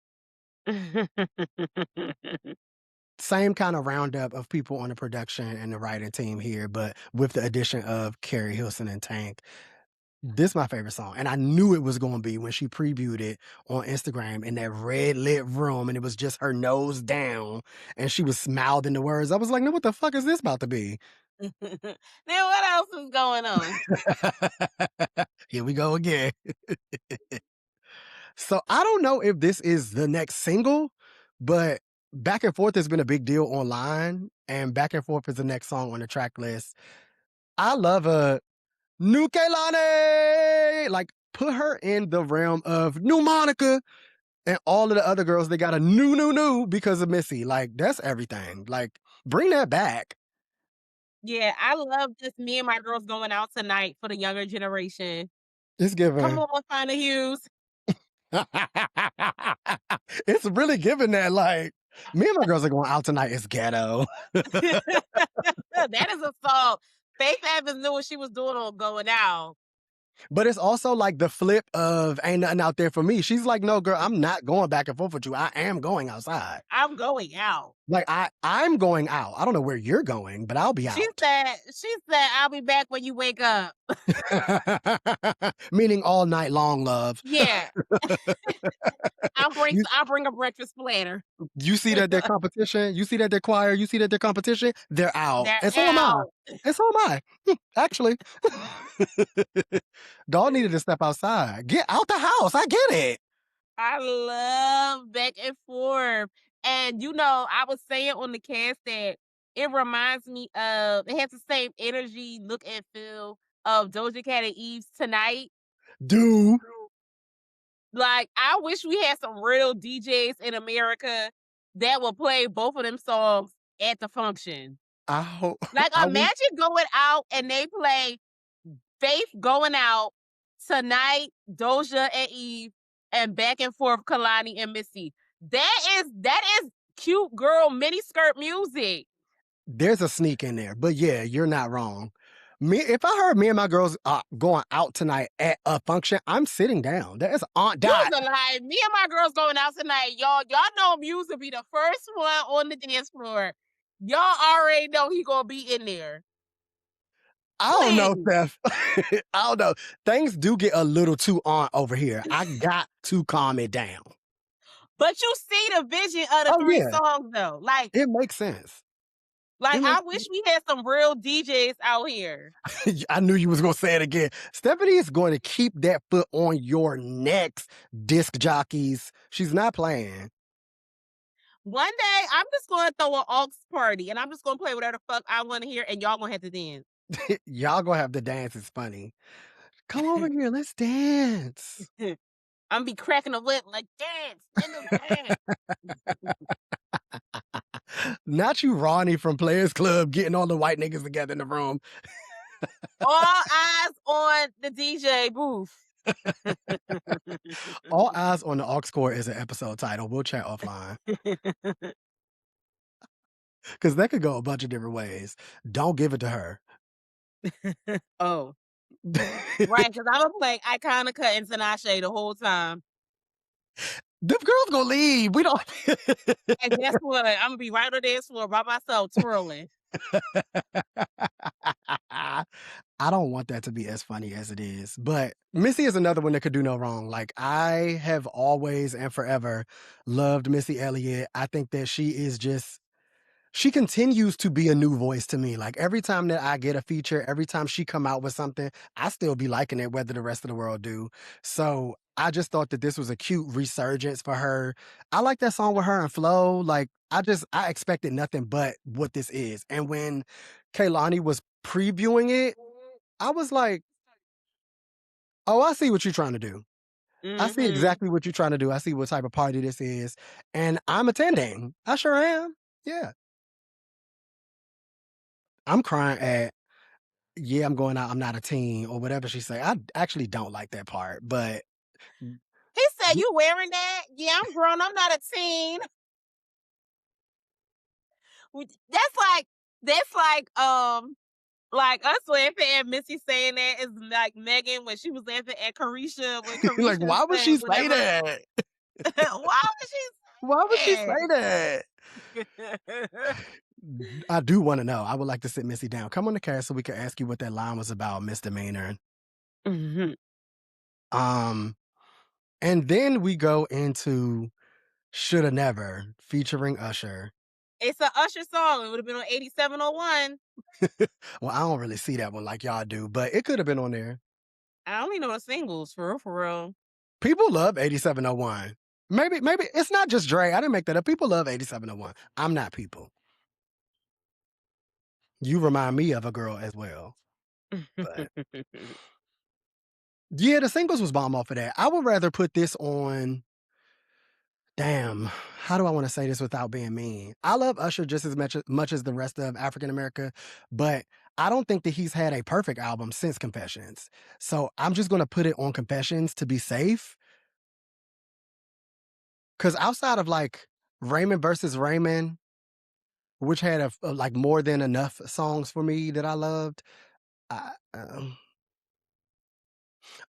Speaker 2: Same kind of roundup of people on the production and the writing team here, but with the addition of Carrie Hilson and Tank. This is my favorite song. And I knew it was going to be when she previewed it on Instagram in that red lit room and it was just her nose down and she was mouthing the words. I was like, no, what the fuck is this about to be?
Speaker 6: Then what else is going on?
Speaker 2: Here we go again. So I don't know if this is the next single, but Back and Forth has been a big deal online, and Back and Forth is the next song on the track list. I love a new Kehlani. Like, put her in the realm of new Monica and all of the other girls that got a new because of Missy. Like, that's everything. Like, bring that back.
Speaker 6: Yeah, I love this Me and My Girls Going Out Tonight for the younger generation.
Speaker 2: It's giving.
Speaker 6: Come on, Find the Hughes.
Speaker 2: It's really giving that, like, Me and My Girls Are Going Out Tonight is ghetto.
Speaker 6: That is a song. Faith Evans knew what she was doing on Going Out.
Speaker 2: But it's also like the flip of Ain't Nothing Out There For Me. She's like, no, girl, I'm not going back and forth with you. I am going outside.
Speaker 6: I'm going out.
Speaker 2: Like, I'm going out. I don't know where you're going, but I'll be out.
Speaker 6: She said, I'll be back when you wake up.
Speaker 2: Meaning all night long, love.
Speaker 6: Yeah. I'll bring a breakfast platter.
Speaker 2: You see that they're competition? You see that they're choir? You see that they're competition? They're out.
Speaker 6: They're
Speaker 2: And so am I.
Speaker 6: out.
Speaker 2: And so am I. Actually. Dog needed to step outside. Get out the house. I get it.
Speaker 6: I love Back and Forth. And I was saying on the cast that it reminds me of, it has the same energy, look and feel of Doja Cat and Eve's Tonight.
Speaker 2: Dude.
Speaker 6: Like, I wish we had some real DJs in America that would play both of them songs at the function.
Speaker 2: I hope.
Speaker 6: Like, imagine going out and they play Faith Going Out, Tonight, Doja and Eve, and Back and Forth, Kehlani and Missy. That is cute girl miniskirt music.
Speaker 2: There's a sneak in there, but yeah, you're not wrong. If I heard Me and My Girls going out tonight at a function, I'm sitting down. That is Aunt Dot.
Speaker 6: You was like, Me and My Girls Going Out Tonight. Y'all know Muse will be the first one on the dance floor. Y'all already know he gonna be in there.
Speaker 2: I don't know, Steph. I don't know. Things do get a little too on over here. I got to calm it down.
Speaker 6: But you see the vision of the three songs, though. Like,
Speaker 2: it makes sense.
Speaker 6: Like, I wish we had some real DJs out here.
Speaker 2: I knew you was going to say it again. Stephanie is going to keep that foot on your necks, disc jockeys. She's not playing.
Speaker 6: One day, I'm just going to throw an aux party, and I'm just going to play whatever the fuck I want to hear, and y'all going to have to dance.
Speaker 2: Y'all going to have to dance. It's funny. Come over here. Let's dance.
Speaker 6: I'm going to be cracking a whip like, dance.
Speaker 2: Not you, Ronnie from Players Club, getting all the white niggas together in the room.
Speaker 6: All eyes on the DJ booth.
Speaker 2: All eyes on the aux cord is an episode title. We'll chat offline. Because that could go a bunch of different ways. Don't give it to her.
Speaker 6: Oh. Right, because I'm going to play Iconica and Tinashe the whole time.
Speaker 2: Them girls gonna leave. We don't.
Speaker 6: And guess what? I'm gonna be right on the dance floor by myself twirling.
Speaker 2: I don't want that to be as funny as it is. But Missy is another one that could do no wrong. Like, I have always and forever loved Missy Elliott. I think that she is just she continues to be a new voice to me. Like every time that I get a feature, every time she come out with something, I still be liking it, whether the rest of the world do. So I just thought that this was a cute resurgence for her. I like that song with her and Flo. Like I expected nothing but what this is. And when Kehlani was previewing it, I was like, oh, I see what you're trying to do. I see exactly what you're trying to do. I see what type of party this is. And I'm attending. I sure am. Yeah. I'm crying at, yeah, I'm going out, I'm not a teen, or whatever she say. I actually don't like that part, but
Speaker 6: He said, "You wearing that? Yeah, I'm grown. I'm not a teen." That's like us laughing at Missy saying that is like Megan when she was laughing at Carisha when Carisha
Speaker 2: like, why would
Speaker 6: said
Speaker 2: she say
Speaker 6: whatever.
Speaker 2: that?
Speaker 6: Why would she?
Speaker 2: Why would she say that?
Speaker 6: That?
Speaker 2: I do want to know. I would like to sit Missy down. Come on the cast so we can ask you what that line was about, Misdemeanor. And then we go into Shoulda Never featuring Usher.
Speaker 6: It's an Usher song. It would have been on 8701.
Speaker 2: Well, I don't really see that one like y'all do, but it could have been on there.
Speaker 6: I only know the singles, for real.
Speaker 2: People love 8701. Maybe it's not just Dre. I didn't make that up. People love 8701. I'm not people. You remind me of a girl as well. But yeah, the singles was bomb off of that. I would rather put this on. Damn, how do I want to say this without being mean? I love Usher just as much as the rest of African America, but I don't think that he's had a perfect album since Confessions. So I'm just going to put it on Confessions to be safe. Because outside of like Raymond versus Raymond, which had a like more than enough songs for me that I loved,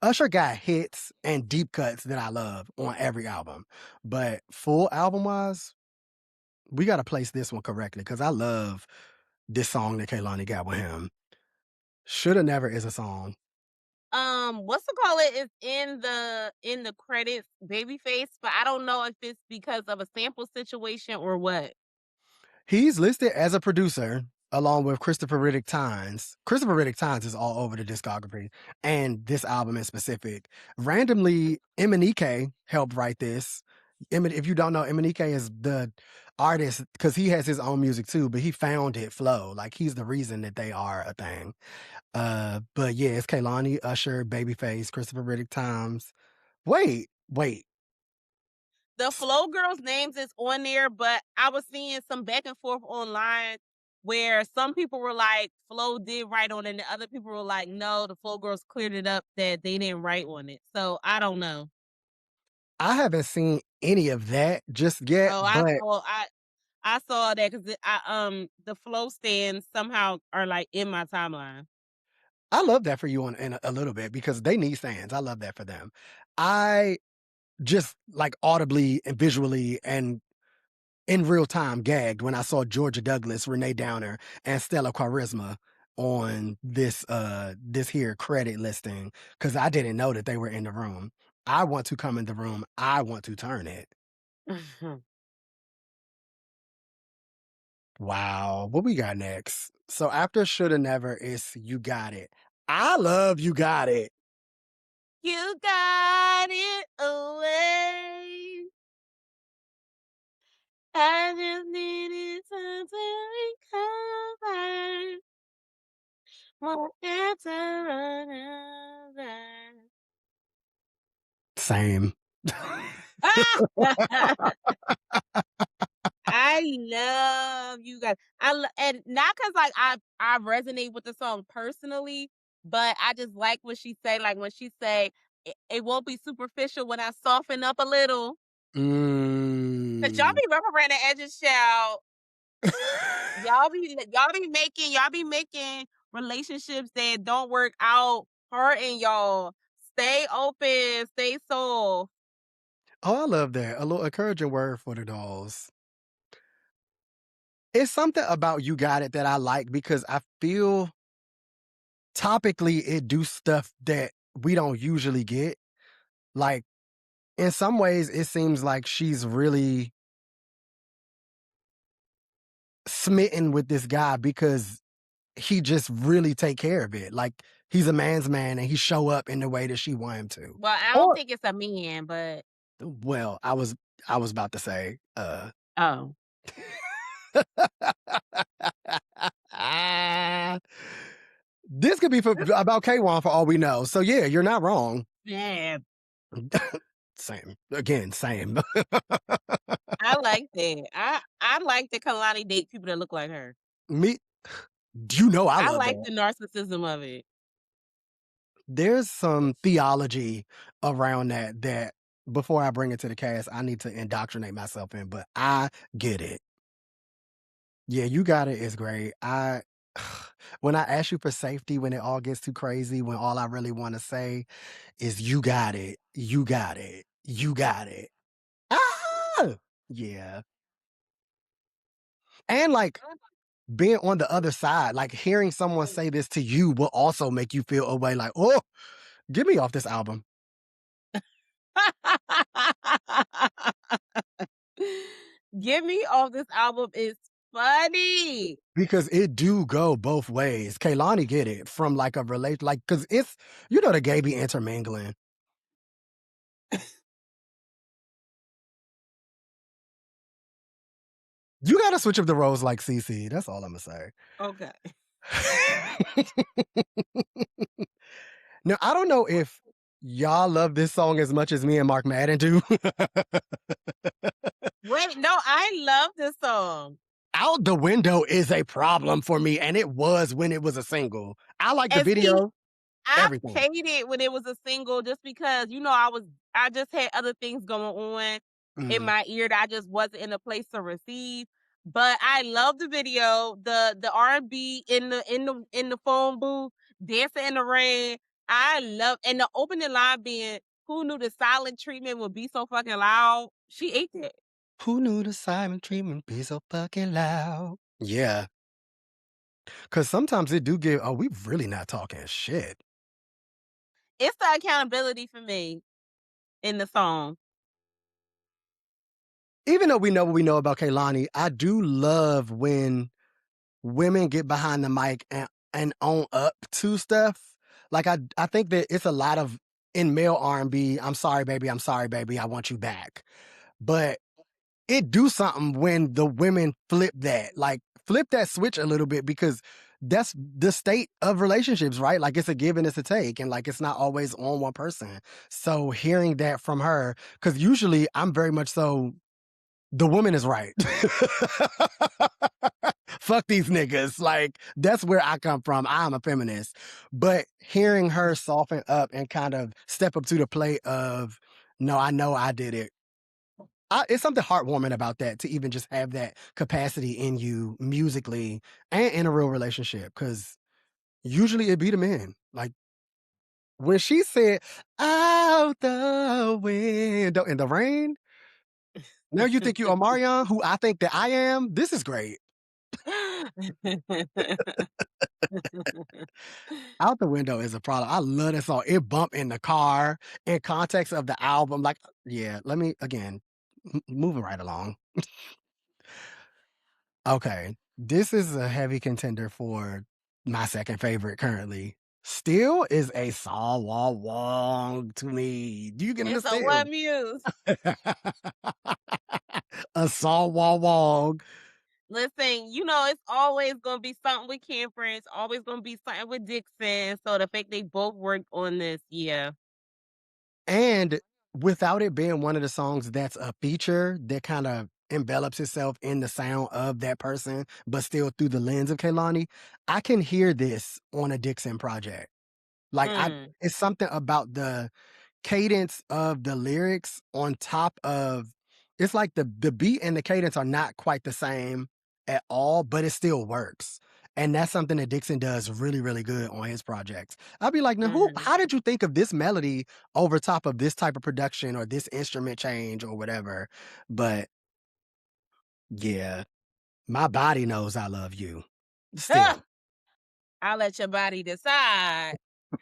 Speaker 2: Usher got hits and deep cuts that I love on every album. But full album wise, we got to place this one correctly because I love this song that Kehlani got with him. Shoulda Never is a song.
Speaker 6: What's the call it is in the credits, Babyface, but I don't know if it's because of a sample situation or what.
Speaker 2: He's listed as a producer along with Christopher Riddick Tynes. Christopher Riddick Tynes is all over the discography and this album in specific. Randomly, Emanike helped write this. If you don't know, Emanike is the artist because he has his own music too, but he founded Flow. Like he's the reason that they are a thing. But yeah, it's Kehlani, Usher, Babyface, Christopher Riddick Tynes. Wait.
Speaker 6: The Flow Girls' names is on there, but I was seeing some back and forth online where some people were like, Flow did write on it, and the other people were like, no, the Flow Girls cleared it up that they didn't write on it. So I don't know.
Speaker 2: I haven't seen any of that just yet.
Speaker 6: Oh, I saw that because the Flow stands somehow are like in my timeline.
Speaker 2: I love that for you in a little bit because they need stands. I love that for them. I just like audibly and visually and in real time gagged when I saw Georgia Douglas, Renee Downer, and Stella Charisma on this here credit listing because I didn't know that they were in the room. I want to come in the room. I want to turn it. Wow. What we got next? So after Shoulda Never is You Got It. I love You Got It.
Speaker 6: You got it away. I just needed time to recover. Won't answer another.
Speaker 2: Same.
Speaker 6: I love You Guys. And not because like I resonate with the song personally, but I just like what she say. Like when she say, it won't be superficial when I soften up a little. Cause y'all be rough around the edges, child. y'all be making relationships that don't work out, hurting y'all. Stay open, stay soft.
Speaker 2: Oh, I love that. A little encouraging word for the dolls. It's something about You Got It that I like because I feel topically it do stuff that we don't usually get. Like in some ways it seems like she's really smitten with this guy because he just really take care of it. Like, he's a man's man and he show up in the way that she want him to.
Speaker 6: Well, I don't think it's a man, but
Speaker 2: Well, I was about to say,
Speaker 6: oh.
Speaker 2: This could be about K1 for all we know. So yeah, you're not wrong.
Speaker 6: Yeah.
Speaker 2: Same. Again, same.
Speaker 6: I like that. I like that Kehlani date people that look like her.
Speaker 2: Me, you know I love
Speaker 6: like
Speaker 2: that.
Speaker 6: the narcissism of it.
Speaker 2: There's some theology around that before I bring it to the cast, I need to indoctrinate myself in, but I get it. Yeah, You Got It is great. When I ask you for safety, when it all gets too crazy, when all I really want to say is you got it, you got it, you got it. Ah! Yeah. And like being on the other side, like hearing someone say this to you will also make you feel away like, oh, get me off this album.
Speaker 6: Get me off this album is funny.
Speaker 2: Because it do go both ways. Kehlani get it from like a relate, like, cause it's, you know, the gay be intermingling. You gotta switch up the roles like Psyce. That's all I'm gonna say.
Speaker 6: Okay.
Speaker 2: Now, I don't know if y'all love this song as much as me and Mark Madden do.
Speaker 6: Wait, no, I love this song.
Speaker 2: Out the Window is a problem for me, and it was when it was a single. I like the
Speaker 6: And see,
Speaker 2: video.
Speaker 6: I
Speaker 2: Everything.
Speaker 6: hated when it was a single just because, you know, I just had other things going on in my ear that I just wasn't in a place to receive. But I love the video, the R&B in the phone booth, dancing in the rain. I love, and the opening line being, "Who knew the silent treatment would be so fucking loud?" She ate that.
Speaker 2: Who knew the silent treatment be so fucking loud? Yeah. Because sometimes it do give, oh, we really not talking shit.
Speaker 6: It's the accountability for me in the song.
Speaker 2: Even though we know what we know about Kehlani, I do love when women get behind the mic and own up to stuff. Like, I think that it's a lot of, in male R&B, I'm sorry, baby, I want you back. But it do something when the women flip that switch a little bit, because that's the state of relationships, right? Like, it's a give and it's a take, and like, it's not always on one person. So hearing that from her, because usually I'm very much so, the woman is right. Fuck these niggas. Like, that's where I come from. I'm a feminist. But hearing her soften up and kind of step up to the plate of, no, I know I did it. It's something heartwarming about that, to even just have that capacity in you musically and in a real relationship. Because usually it be the men. Like, when she said, out the window in the rain, now you think you are Marion, who I think that I am? This is great. Out the Window is a problem. I love that song. It bump in the car in context of the album. Like, yeah, let me, again, moving right along. Okay, this is a heavy contender for my second favorite currently. Still is a song to me. Do you get
Speaker 6: It's a
Speaker 2: understand?
Speaker 6: what Muse?
Speaker 2: A song.
Speaker 6: Listen, you know, it's always going to be something with Camford. It's always going to be something with Dixon. So the fact they both worked on this, yeah.
Speaker 2: And without it being one of the songs that's a feature that kind of envelops itself in the sound of that person, but still through the lens of Kehlani, I can hear this on a Dixon project. Like, it's something about the cadence of the lyrics on top of, it's like the beat and the cadence are not quite the same at all, but it still works. And that's something that Dixon does really, really good on his projects. I'd be like, now, how did you think of this melody over top of this type of production or this instrument change or whatever? But yeah, My Body Knows I Love You. Still.
Speaker 6: I'll let your body decide.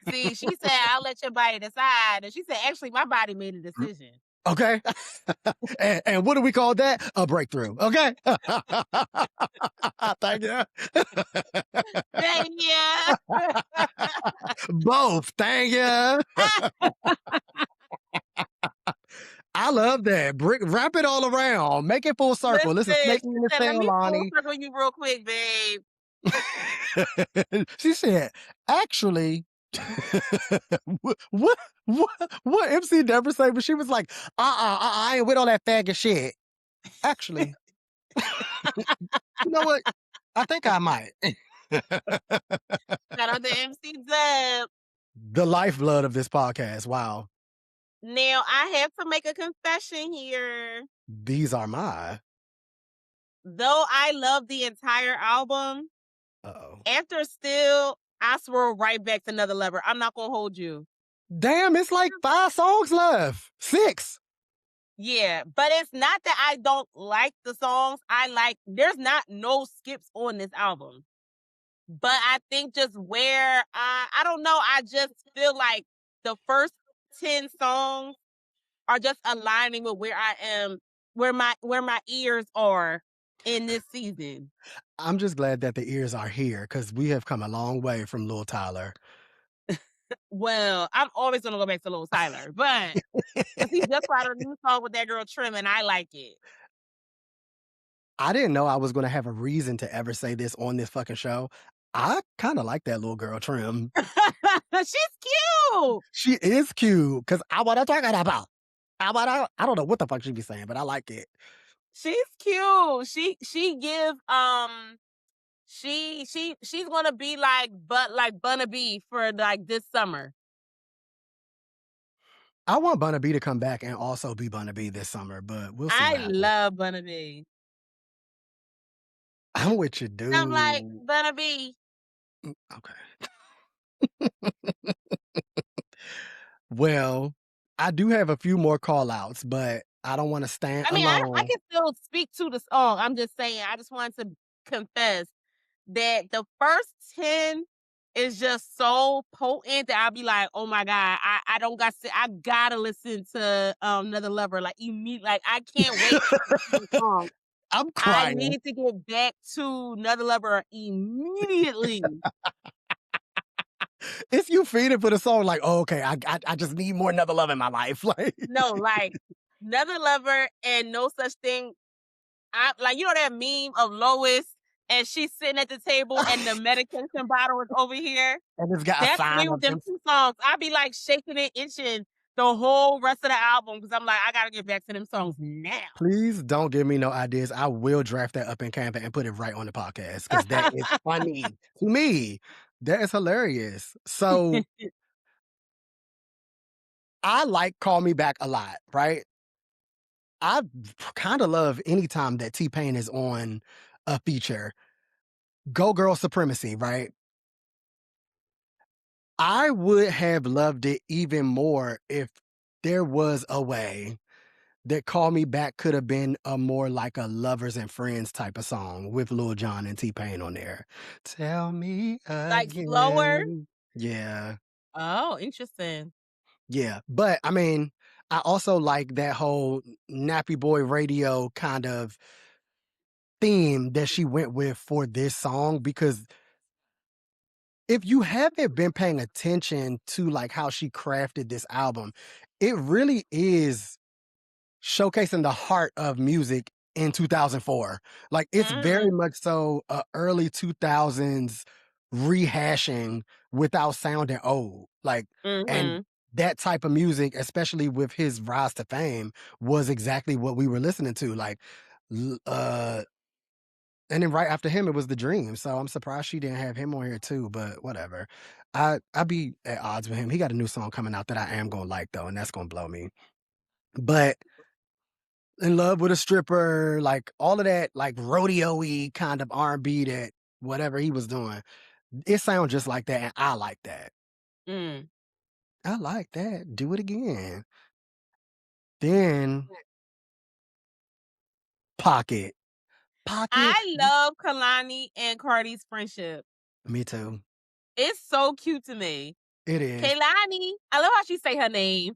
Speaker 6: See, she said, I'll let your body decide. And she said, actually, my body made a decision.
Speaker 2: Okay. and what do we call that? A breakthrough. Okay. Thank you.
Speaker 6: Thank you.
Speaker 2: Both. Thank you. I love that. Wrap it all around. Make it full circle. Listen,
Speaker 6: Listen,
Speaker 2: snake
Speaker 6: she
Speaker 2: in the
Speaker 6: said, let
Speaker 2: tail,
Speaker 6: me full
Speaker 2: Lani.
Speaker 6: circle you real quick, babe.
Speaker 2: She said, actually, what MC Deborah say? But she was like, I ain't with all that faggot shit. Actually, you know what? I think I might.
Speaker 6: Shout out to MC Dub.
Speaker 2: The lifeblood of this podcast. Wow.
Speaker 6: Now, I have to make a confession here.
Speaker 2: These are my.
Speaker 6: Though I love the entire album, after Still, I swirl right back to Another Lover. I'm not going to hold you.
Speaker 2: Damn, it's like 5 songs left. 6.
Speaker 6: Yeah, but it's not that I don't like the songs. There's not no skips on this album. But I think just where, I don't know, I just feel like the first 10 songs are just aligning with where I am, where my ears are in this season.
Speaker 2: I'm just glad that the ears are here because we have come a long way from Lil Tyler.
Speaker 6: Well, I'm always going to go back to Lil Tyler, but he just brought a new song with that girl Trim, and I like it.
Speaker 2: I didn't know I was going to have a reason to ever say this on this fucking show. I kind of like that little girl Trim.
Speaker 6: She's cute.
Speaker 2: She is cute because I want to talk about. I don't know what the fuck she be saying, but I like it.
Speaker 6: She's cute. She give she's gonna be like Bunna B for like this summer.
Speaker 2: I want Bunna B to come back and also be Bunna B this summer, but we'll see.
Speaker 6: I love Bunna B.
Speaker 2: I'm with you, dude.
Speaker 6: I'm like Bunna B.
Speaker 2: Okay. Well, I do have a few more call outs, but I don't want to stand alone.
Speaker 6: I can still speak to the song. I'm just saying, I just wanted to confess that the first 10 is just so potent that I'll be like, oh my God, I gotta listen to Another Lover. Like immediately, like I can't wait for the song.
Speaker 2: I'm crying.
Speaker 6: I need to get back to Another Lover immediately.
Speaker 2: It's you feeding for the song, like, oh, okay, I just need more Another Love in my life. Like
Speaker 6: no, like Another Lover and No Such Thing. I like, you know that meme of Lois and she's sitting at the table and the medication bottle is over here.
Speaker 2: And it's got
Speaker 6: That's
Speaker 2: a sign
Speaker 6: me with them 2 songs. I'll be like shaking it, itching the whole rest of the album because I'm like, I gotta get back to them songs now.
Speaker 2: Please don't give me no ideas. I will draft that up in Canva and put it right on the podcast because that is funny to me. That is hilarious. So I like Call Me Back a lot, right? I kind of love anytime that T-Pain is on a feature. Go Girl Supremacy, right? I would have loved it even more if there was a way that Call Me Back could have been a more like a lovers and friends type of song with Lil Jon and T-Pain on there. Tell me again.
Speaker 6: Like slower?
Speaker 2: Yeah.
Speaker 6: Oh, interesting.
Speaker 2: Yeah. But I mean, I also like that whole Nappy Boy Radio kind of theme that she went with for this song, because if you haven't been paying attention to like how she crafted this album, it really is showcasing the heart of music in 2004. Like it's very much so early 2000s rehashing without sounding old. Like, and that type of music, especially with his rise to fame, was exactly what we were listening to. Like, and then right after him, it was The Dream. So I'm surprised she didn't have him on here too, but whatever. I'd be at odds with him. He got a new song coming out that I am going to like though, and that's going to blow me. But In Love with a Stripper, like all of that, like rodeo-y kind of R&B that whatever he was doing, it sounds just like that, and I like that. I like that. Do it again. Then Pocket.
Speaker 6: I love Kehlani and Cardi's friendship.
Speaker 2: Me too.
Speaker 6: It's so cute to me.
Speaker 2: It is.
Speaker 6: Kehlani. I love how she say her name.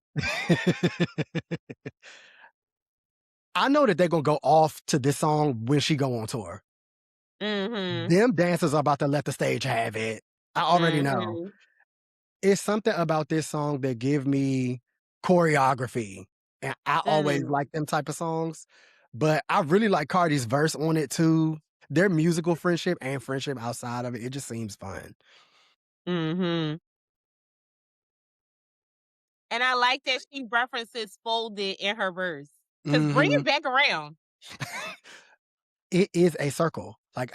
Speaker 2: I know that they're gonna go off to this song when she go on tour.
Speaker 6: Mm-hmm.
Speaker 2: Them dancers are about to let the stage have it. I already know.
Speaker 6: Mm-hmm.
Speaker 2: It's something about this song that give me choreography. And I always like them type of songs. But I really like Cardi's verse on it too. Their musical friendship and friendship outside of it, it just seems fun.
Speaker 6: Mm-hmm. And I like that she references folded in her verse. Because bring
Speaker 2: Mhm.
Speaker 6: it back around.
Speaker 2: It is a circle. Like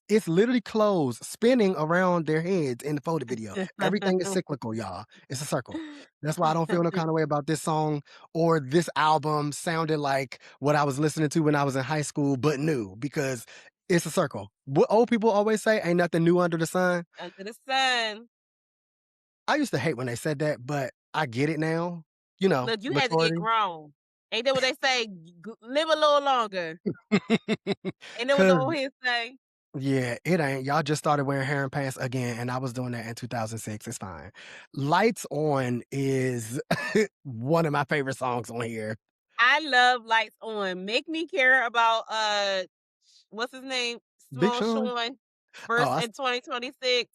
Speaker 2: it's literally clothes spinning around their heads in the folded video. Everything is cyclical, y'all. It's a circle. That's why I don't feel no kind of way about this song or this album sounded like what I was listening to when I was in high school, but new because it's a circle. What old people always say, ain't nothing new under the sun.
Speaker 6: Under the sun.
Speaker 2: I used to hate when they said that, but I get it now. You know,
Speaker 6: Look, you had to get
Speaker 2: maturity.
Speaker 6: grown. Ain't that what they say? Live a little longer. Ain't that what the
Speaker 2: Cause
Speaker 6: old heads say?
Speaker 2: yeah, it ain't. Y'all just started wearing hair and pants again, and I was doing that in 2006. It's fine. Lights On is one of my favorite songs on here.
Speaker 6: I love Lights On. Make me care about what's his name?
Speaker 2: Big
Speaker 6: Small
Speaker 2: Sean?
Speaker 6: Sean.
Speaker 2: Oh,
Speaker 6: Verse in 2026.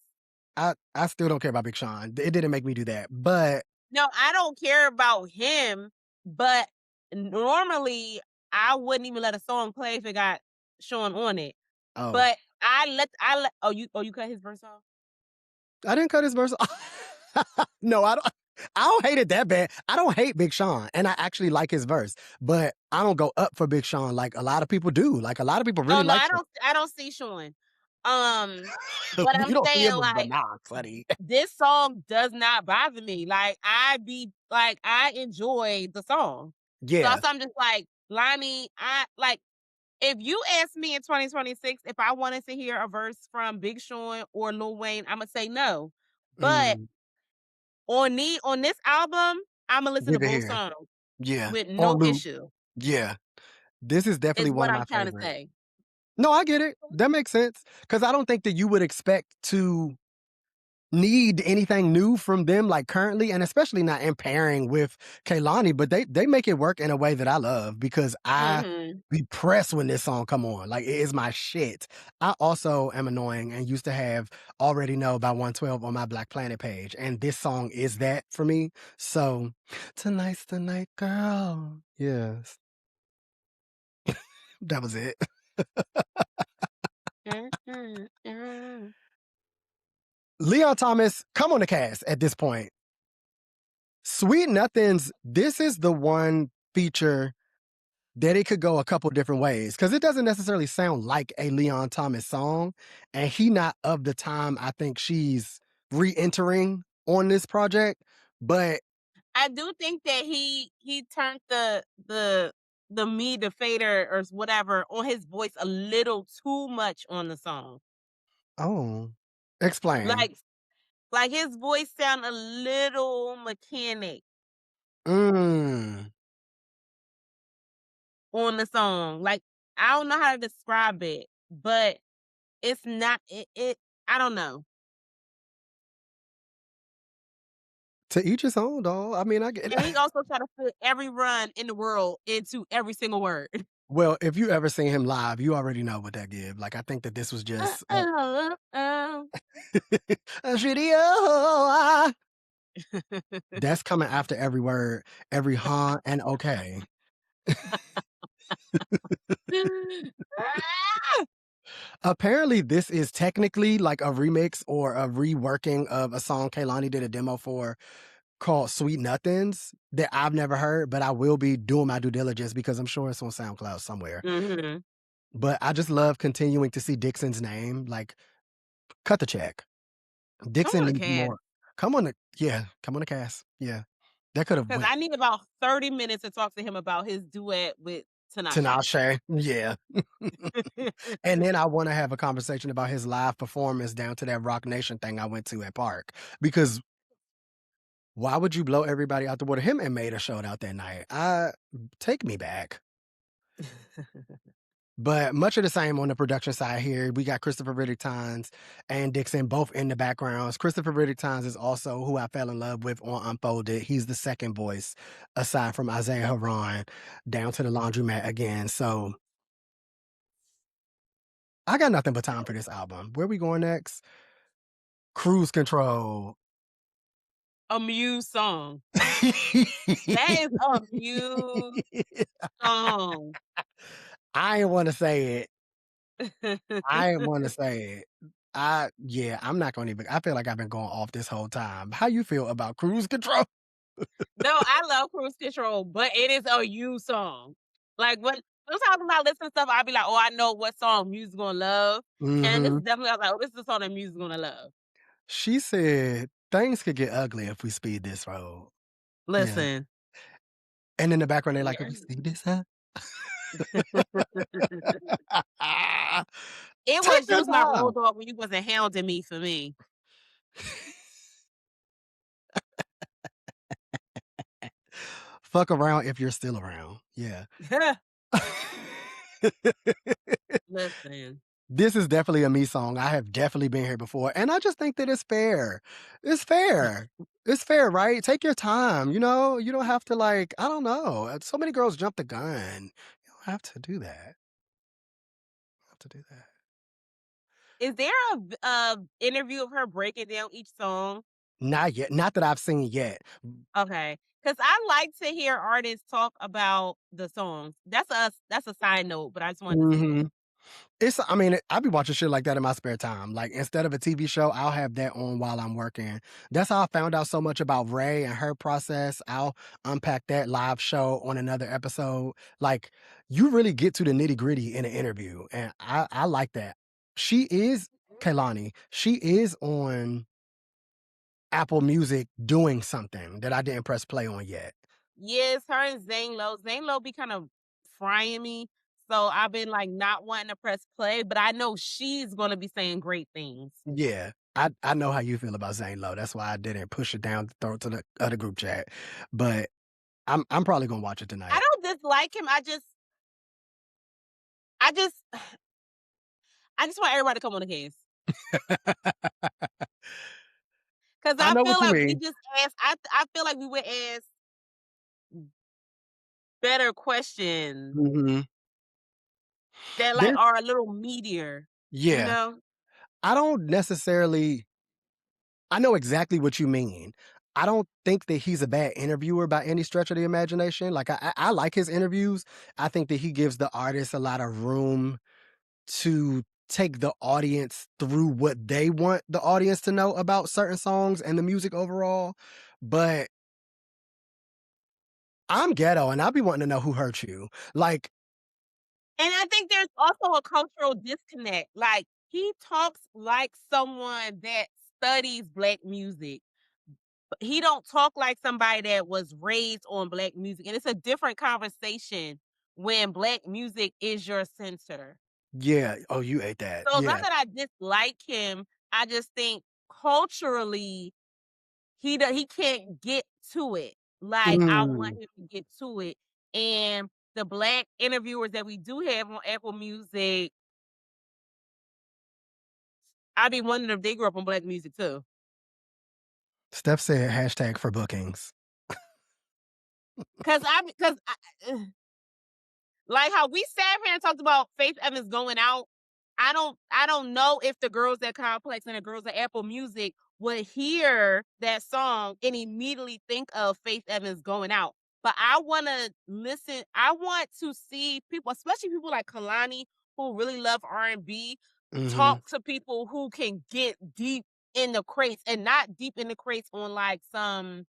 Speaker 2: I still don't care about Big Sean. It didn't make me do that. But
Speaker 6: No, I don't care about him, but normally I wouldn't even let a song play if it got Sean on it.
Speaker 2: oh,
Speaker 6: But I let you cut his verse off?
Speaker 2: I didn't cut his verse off. No, I don't hate it that bad. I don't hate Big Sean, and I actually like his verse, but I don't go up for Big Sean like a lot of people do. Like a lot of people really
Speaker 6: Oh no,
Speaker 2: like Sean.
Speaker 6: I don't see Sean. But I'm
Speaker 2: You don't see
Speaker 6: saying
Speaker 2: him with
Speaker 6: like
Speaker 2: Banox, honey.
Speaker 6: this song does not bother me. Like I enjoy the song. So
Speaker 2: Yeah.
Speaker 6: I'm just like, Lani, I like if you ask me in 2026 if I wanted to hear a verse from Big Sean or Lil Wayne, I'm gonna say no. But
Speaker 2: Mm,
Speaker 6: on this album, I'm gonna listen to
Speaker 2: give it
Speaker 6: both
Speaker 2: here.
Speaker 6: songs
Speaker 2: Yeah.
Speaker 6: with
Speaker 2: On
Speaker 6: no
Speaker 2: loop.
Speaker 6: issue.
Speaker 2: Yeah. This is definitely
Speaker 6: Is
Speaker 2: one
Speaker 6: what
Speaker 2: of
Speaker 6: I'm
Speaker 2: my
Speaker 6: trying to
Speaker 2: favorites.
Speaker 6: say.
Speaker 2: No, I get it. That makes sense. Because I don't think that you would expect to need anything new from them like currently, and especially not in pairing with Kehlani, but they make it work in a way that I love because I
Speaker 6: Mm-hmm.
Speaker 2: be pressed when this song come on. Like it is my shit. I also am annoying and used to have Already Know by 112 on my Black Planet page, and this song is that for me. So tonight's the night, girl. Yes. That was it. Leon Thomas, come on the cast at this point. Sweet Nothings, this is the one feature that it could go a couple different ways because it doesn't necessarily sound like a Leon Thomas song. And he not of the time I think she's re-entering on this project. But
Speaker 6: I do think that he turned the me, the fader or whatever on his voice a little too much on the song.
Speaker 2: oh, explain.
Speaker 6: Like his voice sound a little mechanic
Speaker 2: Mm.
Speaker 6: on the song. Like I don't know how to describe it, but it's not it I don't know.
Speaker 2: To each his own, dog. I mean, I get
Speaker 6: And he also try to fit every run in the world into every single word.
Speaker 2: well, if you ever seen him live, you already know what that give. Like, I think that this was just a video. That's coming after every word, every huh and okay. Apparently, this is technically like a remix or a reworking of a song Kehlani did a demo for called Sweet Nothings that I've never heard, but I will be doing my due diligence because I'm sure it's on SoundCloud somewhere.
Speaker 6: Mm-hmm.
Speaker 2: But I just love continuing to see Dixon's name. Like, cut the check. Dixon needs more. Come on the cast. Yeah. That could have
Speaker 6: Because
Speaker 2: went
Speaker 6: I need about 30 minutes to talk to him about his duet with Tinashe.
Speaker 2: Tinashe. Yeah. And then I want to have a conversation about his live performance down to that Rock Nation thing I went to at Park. Because why would you blow everybody out the water? Him and Maida showed out that night. Take me back. But much of the same on the production side here. We got Christopher Riddick-Tynes and Dixon both in the backgrounds. Christopher Riddick-Tynes is also who I fell in love with on Unfolded. He's the second voice, aside from Isaiah Haran, down to the laundromat again. So I got nothing but time for this album. Where we going next? Cruise Control.
Speaker 6: A Muse song. That is a Muse song.
Speaker 2: I didn't want to say it. I didn't want to say it. I'm not gonna even. I feel like I've been going off this whole time. How you feel about Cruise Control?
Speaker 6: No, I love Cruise Control, but it is a you song. Like when sometimes when I listen to stuff, I'll be like, oh, I know what song Muse is gonna love. And this is definitely I was like, oh, this is the song that Muse is gonna love.
Speaker 2: She said things could get ugly if we speed this road.
Speaker 6: Listen.
Speaker 2: And in the background, they're like, if we speed this up.
Speaker 6: It was use my road dog when you wasn't hounding me for me.
Speaker 2: Fuck around if you're still around. Yeah.
Speaker 6: Listen.
Speaker 2: This is definitely a me song. I have definitely been here before. And I just think that it's fair. It's fair. It's fair, right? Take your time. You know, you don't have to like, I don't know. So many girls jump the gun. You don't have to do that.
Speaker 6: Is there a interview of her breaking down each song?
Speaker 2: Not yet. Not that I've seen yet.
Speaker 6: Okay. Because I like to hear artists talk about the songs. That's a side note, but I just wanted to say that.
Speaker 2: I be watching shit like that in my spare time. Like, instead of a TV show, I'll have that on while I'm working. That's how I found out so much about Ray and her process. I'll unpack that live show on another episode. Like, you really get to the nitty-gritty in an interview, and I like that. She is, Kehlani, she is on Apple Music doing something that I didn't press play on yet.
Speaker 6: Yes, her and Zane Lowe. Zane Lowe be kind of frying me. So I've been like not wanting to press play, but I know she's gonna be saying great things.
Speaker 2: Yeah. I know how you feel about Zane Lowe. That's why I didn't push it down, throw it to the other group chat. But I'm probably gonna watch it tonight.
Speaker 6: I don't dislike him. I just want everybody to come on the case. Because I feel like we just asked. I feel like we would ask better questions that like are a little meatier.
Speaker 2: Yeah.
Speaker 6: You know?
Speaker 2: I don't necessarily. I know exactly what you mean. I don't think that he's a bad interviewer by any stretch of the imagination. Like, I like his interviews. I think that he gives the artist a lot of room to take the audience through what they want the audience to know about certain songs and the music overall. But I'm ghetto, and I'll be wanting to know who hurt you. Like,
Speaker 6: and I think there's also a cultural disconnect. Like, he talks like someone that studies Black music. But he don't talk like somebody that was raised on Black music. And it's a different conversation when Black music is your center.
Speaker 2: Yeah. Oh, you ate that.
Speaker 6: So
Speaker 2: yeah.
Speaker 6: not that I dislike him. I just think culturally he can't get to it like I want him to get to it. And the Black interviewers that we do have on Apple Music, I be wondering if they grew up on Black music too.
Speaker 2: Steph said hashtag for bookings.
Speaker 6: Because like how we sat here and talked about Faith Evans going out. I don't know if the girls at Complex and the girls at Apple Music would hear that song and immediately think of Faith Evans going out. But I want to listen. I want to see people, especially people like Kehlani, who really love R&B, talk to people who can get deep in the crates, and not deep in the crates on like some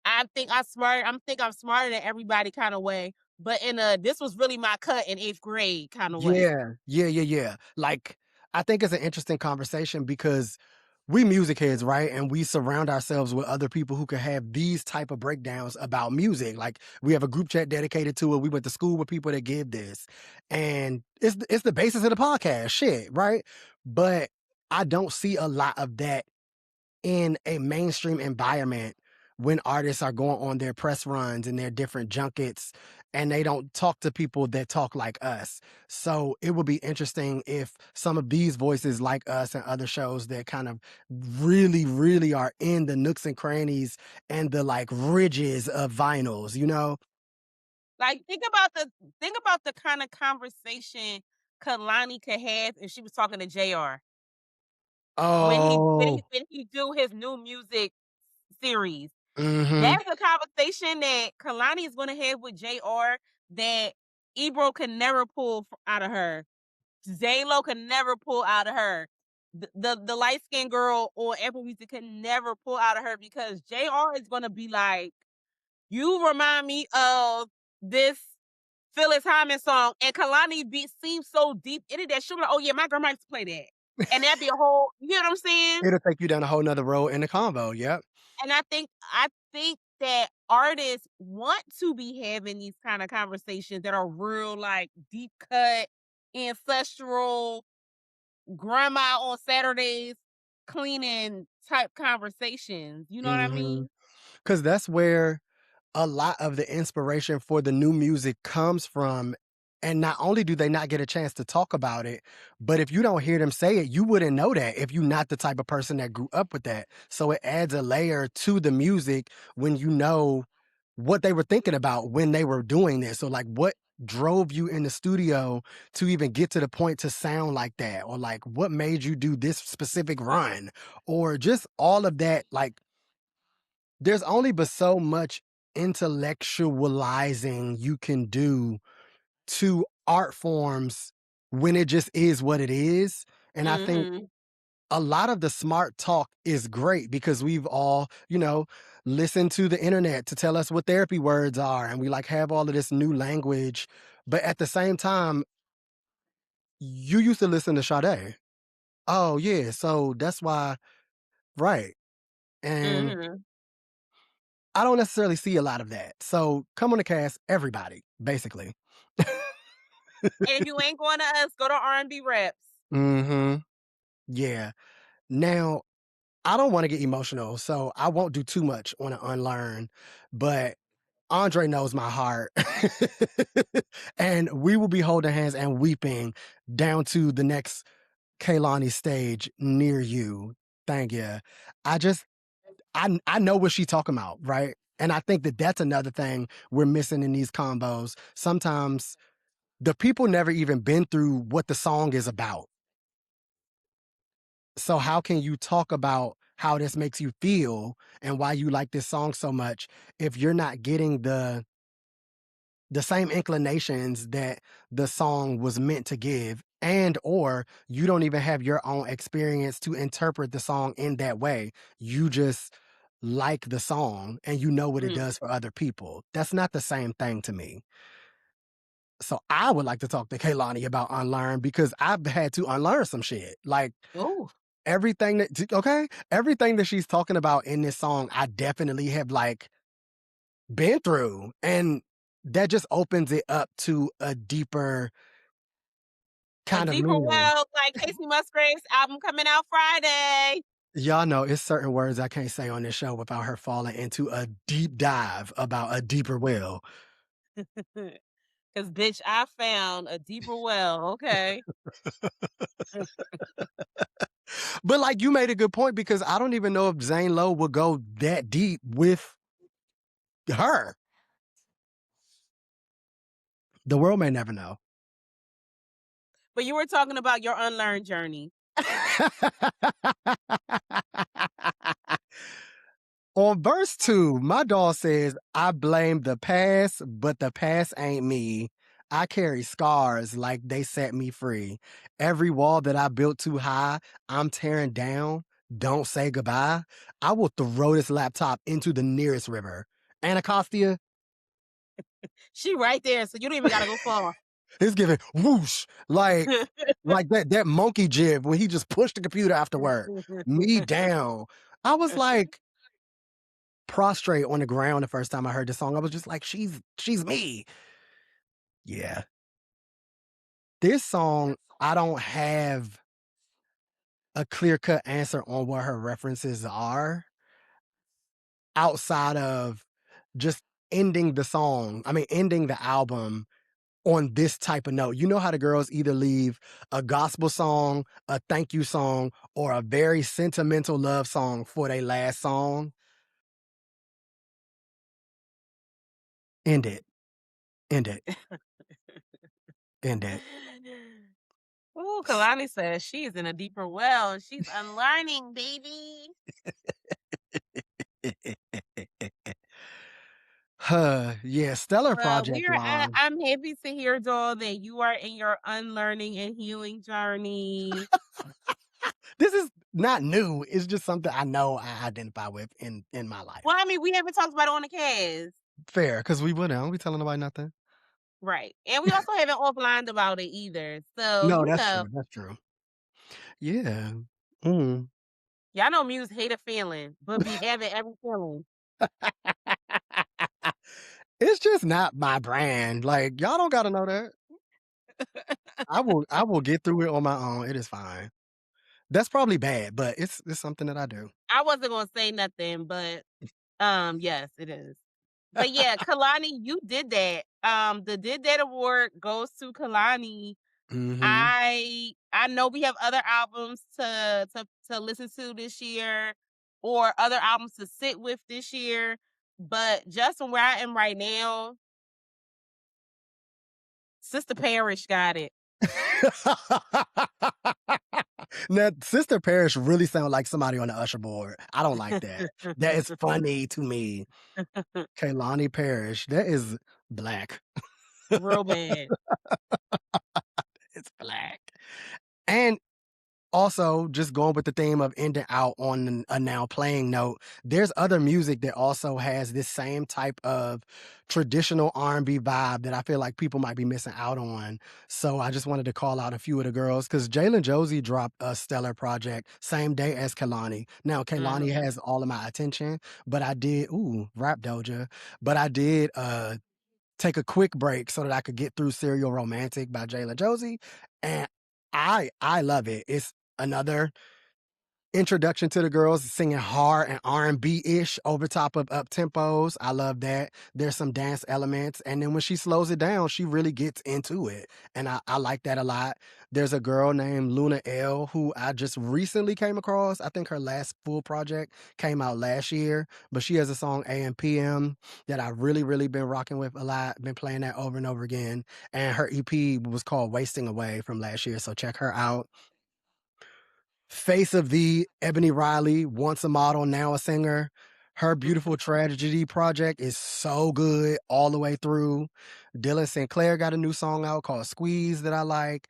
Speaker 6: I think I'm smarter than everybody kind of way. But in this was really my cut in 8th grade kind of way.
Speaker 2: Yeah. Like, I think it's an interesting conversation because we music heads, right? And we surround ourselves with other people who can have these type of breakdowns about music. Like, we have a group chat dedicated to it. We went to school with people that give this. And it's the basis of the podcast, shit, right? But I don't see a lot of that in a mainstream environment when artists are going on their press runs and their different junkets and they don't talk to people that talk like us. So it would be interesting if some of these voices like us and other shows that kind of really, really are in the nooks and crannies and the like ridges of vinyls, you know?
Speaker 6: Like, think about the kind of conversation Kehlani could have if she was talking to JR
Speaker 2: Oh,
Speaker 6: when he do his new music series.
Speaker 2: mm-hmm.
Speaker 6: That's a conversation that Kehlani is going to have with JR that Ebro can never pull out of her. J-Lo can never pull out of her. The light skinned girl on Apple Music can never pull out of her because JR is going to be like, you remind me of this Phyllis Hyman song, and Kehlani beat seems so deep in it that she'll be like, oh yeah, my grandma used to play that. And that'd be a whole, you know what I'm saying?
Speaker 2: It'll take you down a whole nother road in the convo. Yep.
Speaker 6: And I think that artists want to be having these kind of conversations that are real, like deep cut, ancestral, grandma on Saturdays cleaning type conversations. You know what I mean?
Speaker 2: Because that's where a lot of the inspiration for the new music comes from. And not only do they not get a chance to talk about it, but if you don't hear them say it, you wouldn't know that if you're not the type of person that grew up with that. So it adds a layer to the music when you know what they were thinking about when they were doing this. So like what drove you in the studio to even get to the point to sound like that? Or like what made you do this specific run? Or just all of that. Like there's only but so much intellectualizing you can do to art forms when it just is what it is. And I think a lot of the smart talk is great because we've all, you know, listened to the internet to tell us what therapy words are. And we like have all of this new language. But at the same time, you used to listen to Sade. Oh, yeah. So that's why, right. And I don't necessarily see a lot of that. So come on the cast, everybody, basically.
Speaker 6: And if you ain't going to us, go to R&B Raps.
Speaker 2: Mm-hmm. Yeah. Now, I don't want to get emotional, so I won't do too much on an unlearn, but Andre knows my heart. And we will be holding hands and weeping down to the next Kehlani stage near you. Thank you. I know what she's talking about, right? And I think that that's another thing we're missing in these combos. Sometimes the people never even been through what the song is about. So how can you talk about how this makes you feel and why you like this song so much if you're not getting the same inclinations that the song was meant to give, and or you don't even have your own experience to interpret the song in that way. You just like the song and you know what it does for other people. That's not the same thing to me. So I would like to talk to Kehlani about unlearn because I've had to unlearn some shit. Like everything that she's talking about in this song, I definitely have like been through. And that just opens it up to a deeper kind of meaning.
Speaker 6: Well, like Casey Musgrave's album coming out Friday.
Speaker 2: Y'all know it's certain words I can't say on this show without her falling into a deep dive about a deeper well.
Speaker 6: Because, bitch, I found a deeper well. Okay.
Speaker 2: But like you made a good point because I don't even know if Zane Lowe would go that deep with her. The world may never know.
Speaker 6: But you were talking about your unlearned journey.
Speaker 2: On verse 2, my dog says, I blame the past, but the past ain't me. I carry scars like they set me free. Every wall that I built too high, I'm tearing down. Don't say goodbye. I will throw this laptop into the nearest river. Anacostia?
Speaker 6: She right there, so you don't even gotta go far.
Speaker 2: It's giving whoosh, like that monkey jib when he just pushed the computer afterward. Me down. I was like prostrate on the ground the first time I heard the song. I was just like, she's me. Yeah. This song, I don't have a clear-cut answer on what her references are outside of just ending the album on this type of note. You know how the girls either leave a gospel song, a thank you song, or a very sentimental love song for their last song? End it. End it. End it.
Speaker 6: Ooh, Kehlani says she's in a deeper well and she's unlearning, baby.
Speaker 2: Yeah, stellar project, Lon.
Speaker 6: I'm happy to hear, doll, that you are in your unlearning and healing journey.
Speaker 2: This is not new. It's just something I know I identify with in my life.
Speaker 6: Well, I mean, we haven't talked about it on the cast.
Speaker 2: Fair, because we wouldn't be telling nobody nothing.
Speaker 6: Right. And we also haven't offlined about it either. So,
Speaker 2: No, that's true. That's true. Yeah. Mm.
Speaker 6: Y'all know Muse hate a feeling, but be having every feeling.
Speaker 2: It's just not my brand. Like, y'all don't gotta know that. I will get through it on my own. It is fine. That's probably bad, but it's something that I do.
Speaker 6: I wasn't gonna say nothing, but yes, it is. But yeah, Kehlani, you did that. The Did That Award goes to Kehlani.
Speaker 2: Mm-hmm.
Speaker 6: I know we have other albums to listen to this year, or other albums to sit with this year, but just from where I am right now, Sister Parish got it.
Speaker 2: Now, Sister Parish really sound like somebody on the usher board. I don't like that. That is funny to me. Kehlani Parish, that is black.
Speaker 6: Real bad.
Speaker 2: It's black. And also, just going with the theme of ending out on a now playing note, there's other music that also has this same type of traditional R&B vibe that I feel like people might be missing out on. So I just wanted to call out a few of the girls, because Jalen Josie dropped a stellar project same day as Kehlani. Now, Kehlani has all of my attention, but I did, Rap Doja, but I did take a quick break so that I could get through Serial Romantic by Jalen Josie, and I love it. It's another introduction to the girls singing hard and R&B-ish over top of up tempos. I love that. There's some dance elements, and then when she slows it down, she really gets into it, and I like that a lot. There's a girl named Luna L who I just recently came across. I think her last full project came out last year, but she has a song AM/PM that I really been rocking with a lot. Been playing that over and over again, and her EP was called Wasting Away from last year, so check her out. Face of the Ebony Riley, once a model, now a singer. Her Beautiful Tragedy project is so good all the way through. Dylan Sinclair got a new song out called Squeeze that I like.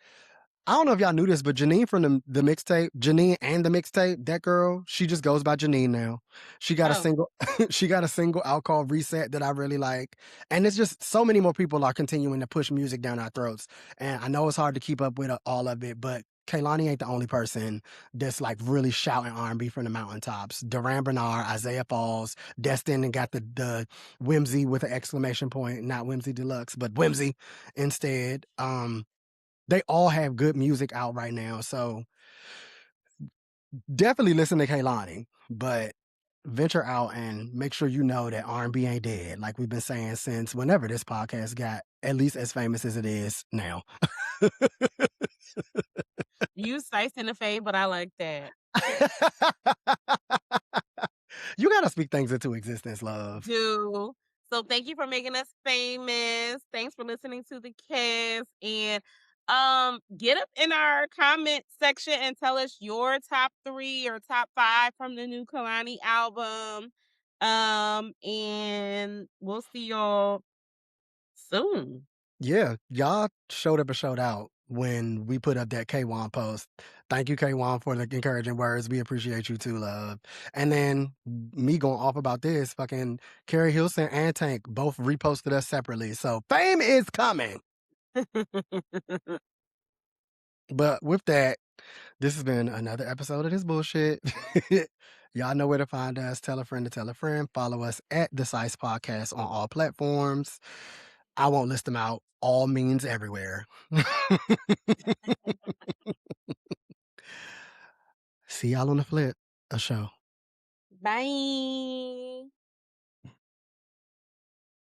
Speaker 2: I don't know if y'all knew this, but Janine from the mixtape, Janine and the mixtape, that girl, she just goes by Janine now. She got a single, she got a single out called Reset that I really like. And it's just so many more people are continuing to push music down our throats. And I know it's hard to keep up with all of it, but Kehlani ain't the only person that's like really shouting R&B from the mountaintops. Duran Bernard, Isaiah Falls, Destin, and got the Whimsy with an exclamation point, not Whimsy Deluxe, but Whimsy instead. They all have good music out right now, so definitely listen to Kehlani, but venture out and make sure you know that R&B ain't dead, like we've been saying since whenever this podcast got at least as famous as it is now.
Speaker 6: You Psyce in the fade, but I like that.
Speaker 2: You gotta speak things into existence, love.
Speaker 6: Do. So thank you for making us famous. Thanks for listening to the cast. And get up in our comment section and tell us your top 3 or top 5 from the new Kehlani album. And we'll see y'all soon.
Speaker 2: Yeah, y'all showed up and showed out when we put up that K1 post. Thank you, K1, for the encouraging words. We appreciate you too, love. And then me going off about this, fucking Carrie Hilson and Tank both reposted us separately. So fame is coming. But with that, this has been another episode of this bullshit. Y'all know where to find us. Tell a friend to tell a friend. Follow us at the Psyce Podcast on all platforms. I won't list them out. All means everywhere. See y'all on the flip. A show.
Speaker 6: Bye.